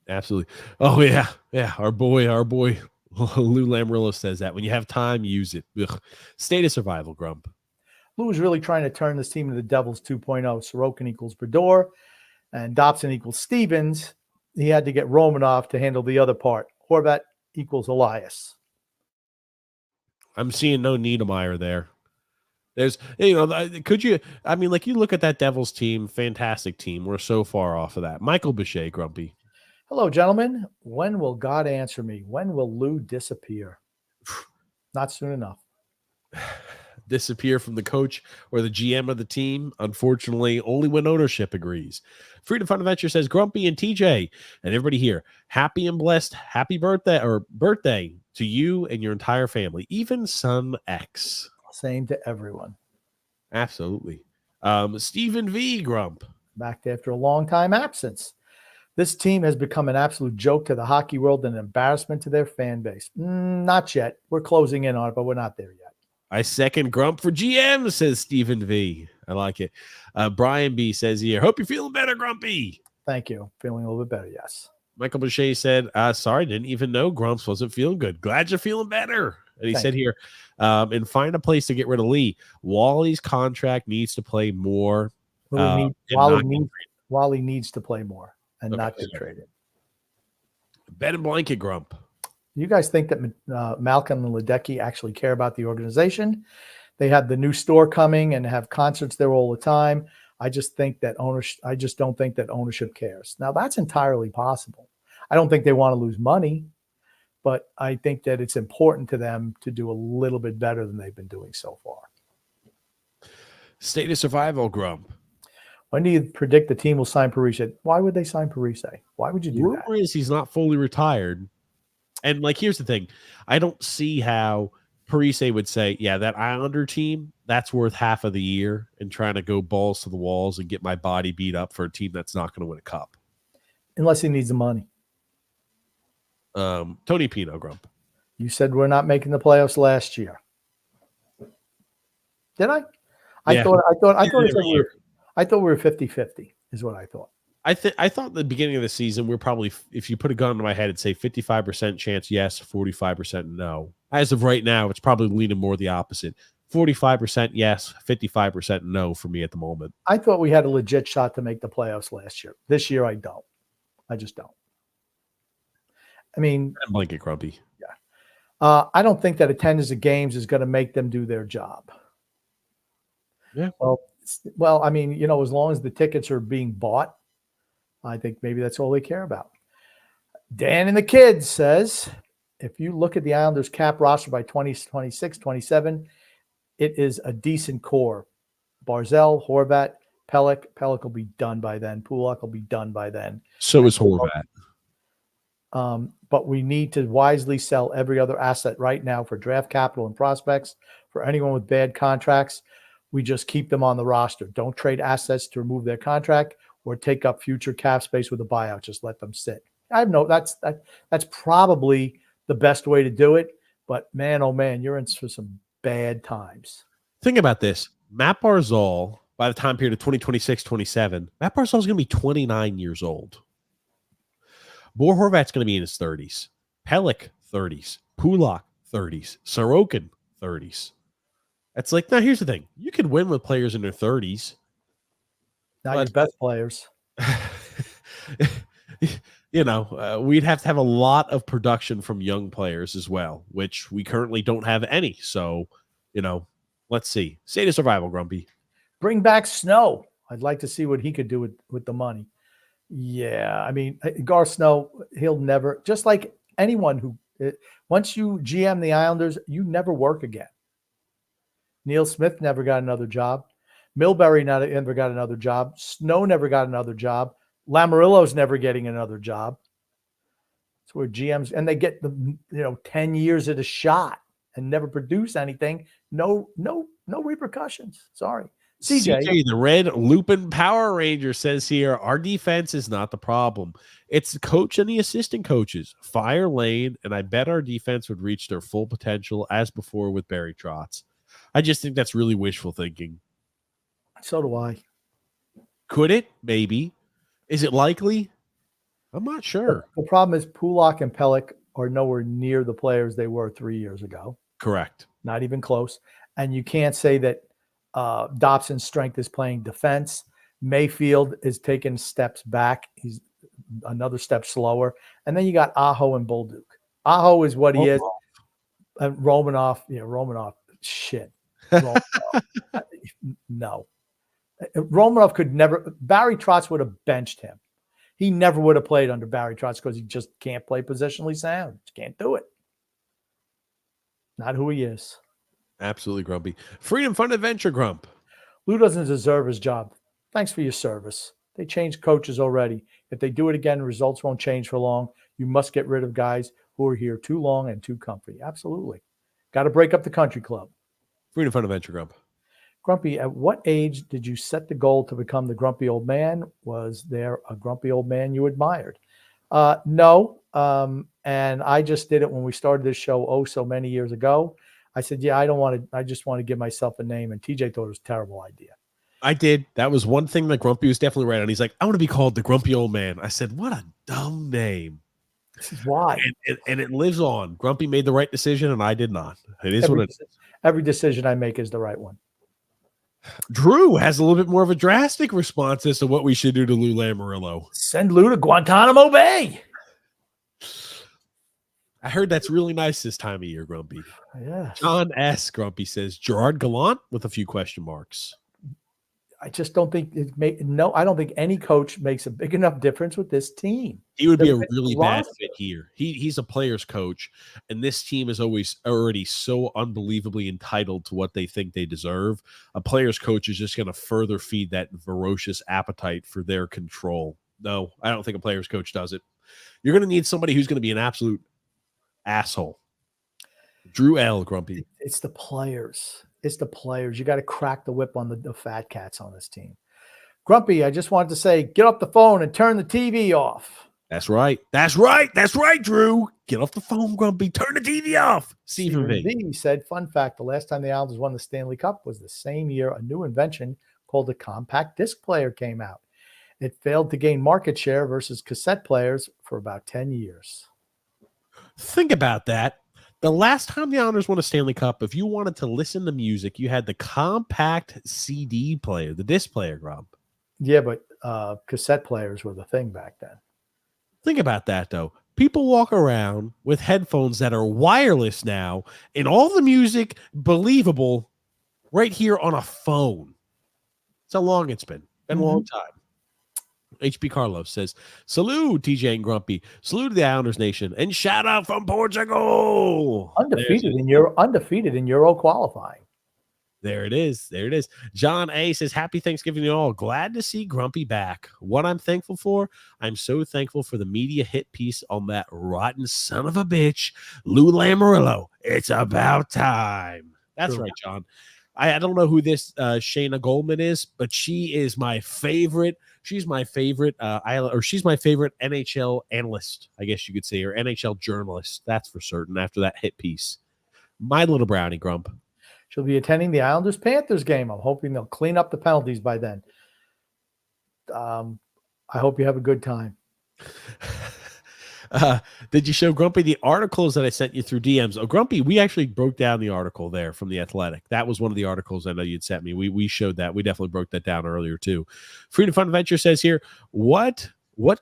Absolutely. Oh, yeah. Yeah. Our boy, Lou Lamoriello says that. When you have time, use it. Ugh. State of Survival, Grump. Lou was really trying to turn this team into the Devils 2.0. Sorokin equals Brodeur and Dobson equals Stevens. He had to get Romanov to handle the other part. Horvat equals Elias. I'm seeing no Niedermeyer there. There's, you look at that Devils team, fantastic team. We're so far off of that. Michael Bichet, Grumpy. Hello, gentlemen. When will God answer me? When will Lou disappear? Not soon enough. disappear from the coach or the GM of the team. Unfortunately, only when ownership agrees. Freedom Fun Adventure says, Grumpy and TJ and everybody here, happy and blessed, happy birthday to you and your entire family, even son X. Same to everyone. Absolutely. Stephen V. Grump. Back after a long time absence. This team has become an absolute joke to the hockey world and an embarrassment to their fan base. Not yet. We're closing in on it, but we're not there yet. I second Grump for GM, says Stephen V. I like it. Brian B. says here, hope you're feeling better, Grumpy. Thank you. Feeling a little bit better, yes. Michael Boucher said, sorry, didn't even know Grumps wasn't feeling good. Glad you're feeling better. And he said here, and find a place to get rid of Lee. Wally's contract needs to play more. Wally needs to play more and not get traded. Bed and blanket Grump. You guys think that Malcolm and Ledecky actually care about the organization? They have the new store coming and have concerts there all the time. I just don't think that ownership cares. Now that's entirely possible. I don't think they want to lose money, but I think that it's important to them to do a little bit better than they've been doing so far. State of survival Grump. When do you predict the team will sign Parishes? Why would they sign Parishes? Why would you do that? Rumor is he's not fully retired. And like, here's the thing. I don't see how Parise would say, yeah, that Islander team, that's worth half of the year, and trying to go balls to the walls and get my body beat up for a team that's not going to win a cup. Unless he needs the money. Tony Pino Grump. You said we're not making the playoffs last year. Did I? I thought we were 50-50 is what I thought. I thought at the beginning of the season, we're probably, if you put a gun to my head, it'd say 55% chance yes, 45% no. As of right now, it's probably leaning more the opposite. 45% yes, 55% no for me at the moment. I thought we had a legit shot to make the playoffs last year. This year, I don't. I just don't. I mean, blanket Grumpy. Yeah. I don't think that attendance at games is going to make them do their job. Yeah. Well, I mean, as long as the tickets are being bought, I think maybe that's all they care about. Dan and the kids says, if you look at the Islanders cap roster by 2026, 27, it is a decent core. Barzell, Horvat, Pelech. Pelech will be done by then. Pulak will be done by then. So is Horvat. But we need to wisely sell every other asset right now for draft capital and prospects. For anyone with bad contracts, we just keep them on the roster. Don't trade assets to remove their contract or take up future cap space with a buyout. Just let them sit. That's probably the best way to do it. But man, oh man, you're in for some bad times. Think about this. Matt Barzal, by the time period of 2026, 27, Matt Barzal is going to be 29 years old. Bo Horvat's going to be in his 30s. Pelech, 30s. Pulak, 30s. Sorokin, 30s. It's like, now here's the thing. You could win with players in their 30s. Not your best players. We'd have to have a lot of production from young players as well, which we currently don't have any. So, let's see. State of survival, Grumpy. Bring back Snow. I'd like to see what he could do with the money. Yeah, I mean, Gar Snow, he'll never, just like anyone who, once you GM the Islanders, you never work again. Neil Smith never got another job. Milbury never got another job. Snow never got another job. Lamarillo's never getting another job. It's where GMs, and they get 10 years at a shot and never produce anything. No repercussions. Sorry. CJ, the Red Lupin Power Ranger, says here, our defense is not the problem. It's the coach and the assistant coaches. Fire Lane, and I bet our defense would reach their full potential as before with Barry Trotz. I just think that's really wishful thinking. So do I. Could it? Maybe. Is it likely? I'm not sure. The problem is Pulak and Pelech are nowhere near the players they were 3 years ago. Correct. Not even close. And you can't say that Dobson's strength is playing defense. Mayfield is taking steps back. He's another step slower. And then you got Aho and Bolduc. Aho is what he is. And Romanoff, shit. Romanoff. No. Romanoff could never, Barry Trotz would have benched him. He never would have played under Barry Trotz because he just can't play positionally sound. Just can't do it. Not who he is. Absolutely, Grumpy. Freedom Fun Adventure, Grump. Lou doesn't deserve his job. Thanks for your service. They changed coaches already. If they do it again, results won't change for long. You must get rid of guys who are here too long and too comfy. Absolutely. Got to break up the country club. Freedom Fun Adventure, Grump. Grumpy, at what age did you set the goal to become the grumpy old man? Was there a grumpy old man you admired? No. And I just did it when we started this show so many years ago. I said, yeah, I just want to give myself a name. And TJ thought it was a terrible idea. I did. That was one thing that Grumpy was definitely right on. He's like, I want to be called the grumpy old man. I said, what a dumb name. This is why. And it lives on. Grumpy made the right decision, and I did not. It is what it is. Every decision I make is the right one. Drew has a little bit more of a drastic response as to what we should do to Lou Lamoriello. Send Lou to Guantanamo Bay. I heard that's really nice this time of year, Grumpy. Yeah. John S. Grumpy says Gerard Gallant with a few question marks. I just don't think I don't think any coach makes a big enough difference with this team. He would be a really bad fit here. He's a player's coach, and this team is already so unbelievably entitled to what they think they deserve. A player's coach is just going to further feed that ferocious appetite for their control. No, I don't think a player's coach does it. You're going to need somebody who's going to be an absolute asshole. Drew L. Grumpy. It's the players. It's the players. You got to crack the whip on the fat cats on this team. Grumpy, I just wanted to say, get off the phone and turn the TV off. That's right. That's right. That's right, Drew. Get off the phone, Grumpy. Turn the TV off. Stephen V said, fun fact, the last time the Islanders won the Stanley Cup was the same year a new invention called the compact disc player came out. It failed to gain market share versus cassette players for about 10 years. Think about that. The last time the Islanders won a Stanley Cup, if you wanted to listen to music, you had the compact CD player, the disc player, Rob. Yeah, but cassette players were the thing back then. Think about that, though. People walk around with headphones that are wireless now, and all the music believable right here on a phone. That's how long it's been. Been a long time. HB Carlos says, salute TJ and Grumpy. Salute to the Islanders Nation. And shout out from Portugal. Undefeated in Euro qualifying. There it is. There it is. John A says, happy Thanksgiving to you all. Glad to see Grumpy back. What I'm thankful for, I'm so thankful for the media hit piece on that rotten son of a bitch, Lou Lamoriello. It's about time. That's right, John. I don't know who this Shayna Goldman is, but she is my favorite. She's my favorite she's my favorite NHL analyst, I guess you could say, or NHL journalist. That's for certain after that hit piece. My little brownie, Grump. She'll be attending the Islanders-Panthers game. I'm hoping they'll clean up the penalties by then. I hope you have a good time. Did you show Grumpy the articles that I sent you through DMs? Oh, Grumpy, we actually broke down the article there from The Athletic. That was one of the articles I know you'd sent me. We showed that. We definitely broke that down earlier too. Freedom Fun Venture says here, what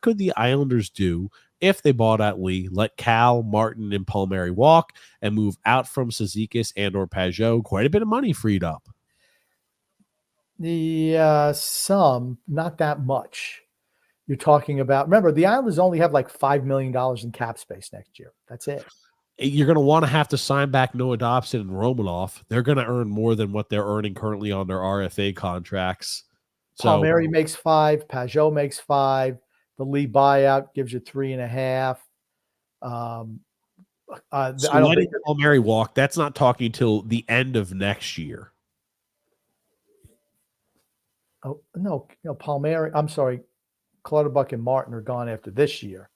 could the Islanders do if they bought out Lee, let Cal, Martin, and Palmieri walk, and move out from Cizikas and or Pajot? Quite a bit of money freed up. Some, not that much. You're talking about, remember, the Islanders only have like $5 million in cap space next year. That's it. You're going to have to sign back Noah Dobson and Romanoff. They're going to earn more than what they're earning currently on their RFA contracts. Palmieri makes 5. Pajot makes 5. The Lee buyout gives you 3.5. I don't think Palmieri walk. That's not talking till the end of next year. Oh, no, Palmieri. I'm sorry. Clutterbuck and Martin are gone after this year.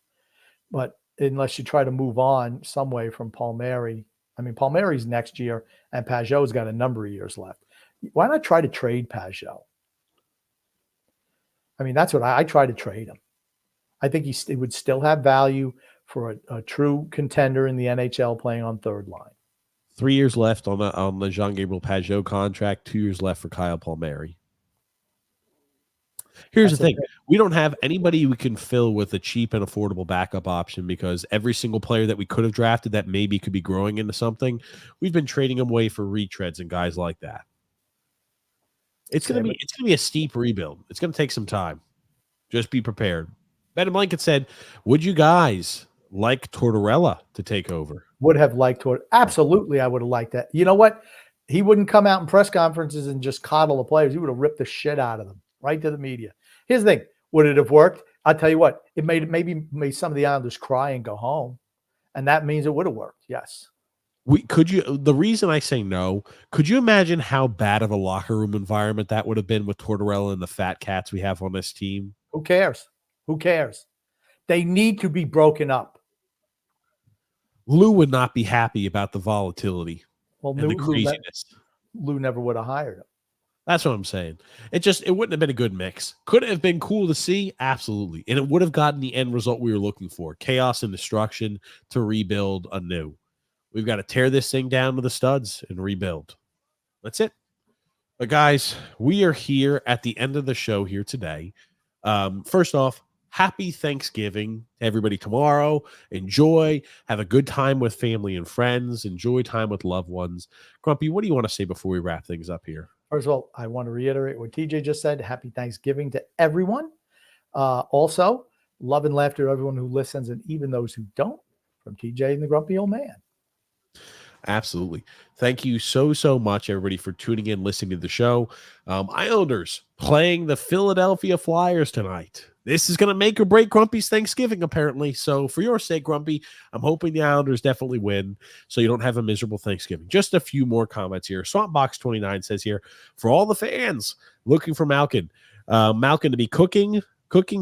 But unless you try to move on some way from Palmieri, I mean, Palmieri's next year, and Pajot's got a number of years left. Why not try to trade Pajot? I mean, that's what I try to trade him. I think he would still have value for a true contender in the NHL playing on third line. 3 years left on the Jean-Gabriel Pajot contract, 2 years left for Kyle Palmieri. Here's the thing. We don't have anybody we can fill with a cheap and affordable backup option because every single player that we could have drafted that maybe could be growing into something, we've been trading them away for retreads and guys like that. It's going to be a steep rebuild. It's going to take some time. Just be prepared. Ben and Blanket said, would you guys like Tortorella to take over? Would have liked Tortorella. Absolutely, I would have liked that. You know what? he wouldn't come out in press conferences and just coddle the players. He would have ripped the shit out of them right to the media. Here's the thing. Would it have worked? I'll tell you what, it maybe made some of the Islanders cry and go home. And that means it would have worked. Yes. The reason I say no, could you imagine how bad of a locker room environment that would have been with Tortorella and the fat cats we have on this team? Who cares? Who cares? They need to be broken up. Lou would not be happy about the volatility Well, and the craziness. Lou never would have hired him. That's what I'm saying. It wouldn't have been a good mix. Could it have been cool to see? Absolutely. And it would have gotten the end result we were looking for. Chaos and destruction to rebuild anew. We've got to tear this thing down to the studs and rebuild. That's it. But guys, we are here at the end of the show here today. First off, happy Thanksgiving to everybody tomorrow. Enjoy. Have a good time with family and friends. Enjoy time with loved ones. Grumpy, what do you want to say before we wrap things up here? First of all, I want to reiterate what TJ just said. Happy Thanksgiving to everyone. Also, love and laughter to everyone who listens and even those who don't, from TJ and the Grumpy Old Man. Absolutely. Thank you so much, everybody, for tuning in, listening to the show. Islanders playing the Philadelphia Flyers tonight. This is going to make or break Grumpy's Thanksgiving, apparently. So for your sake, Grumpy, I'm hoping the Islanders definitely win so you don't have a miserable Thanksgiving. Just a few more comments here. Swampbox29 says here, for all the fans looking for Malkin, Malkin to be cooking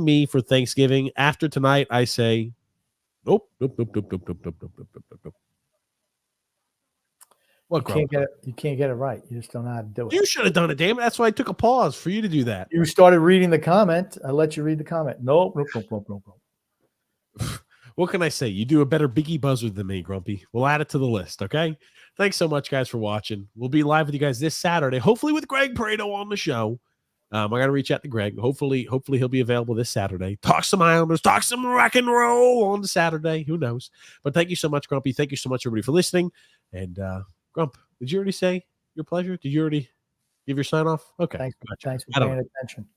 me for Thanksgiving. After tonight, I say, nope. What, you can't get it right. You just don't know how to do it. You should have done it, damn it. That's why I took a pause for you to do that. You started reading the comment. I let you read the comment. Nope. What can I say? You do a better Biggie buzzard than me, Grumpy. We'll add it to the list, okay? Thanks so much, guys, for watching. We'll be live with you guys this Saturday, hopefully with Greg Pareto on the show. I got to reach out to Greg. Hopefully he'll be available this Saturday. Talk some Islanders, talk some rock and roll on Saturday. Who knows? But thank you so much, Grumpy. Thank you so much, everybody, for listening. And Grump, did you already say your pleasure? Did you already give your sign off? Okay. Thanks for paying attention.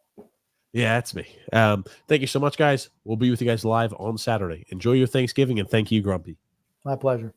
Yeah, that's me. Thank you so much, guys. We'll be with you guys live on Saturday. Enjoy your Thanksgiving, and thank you, Grumpy. My pleasure.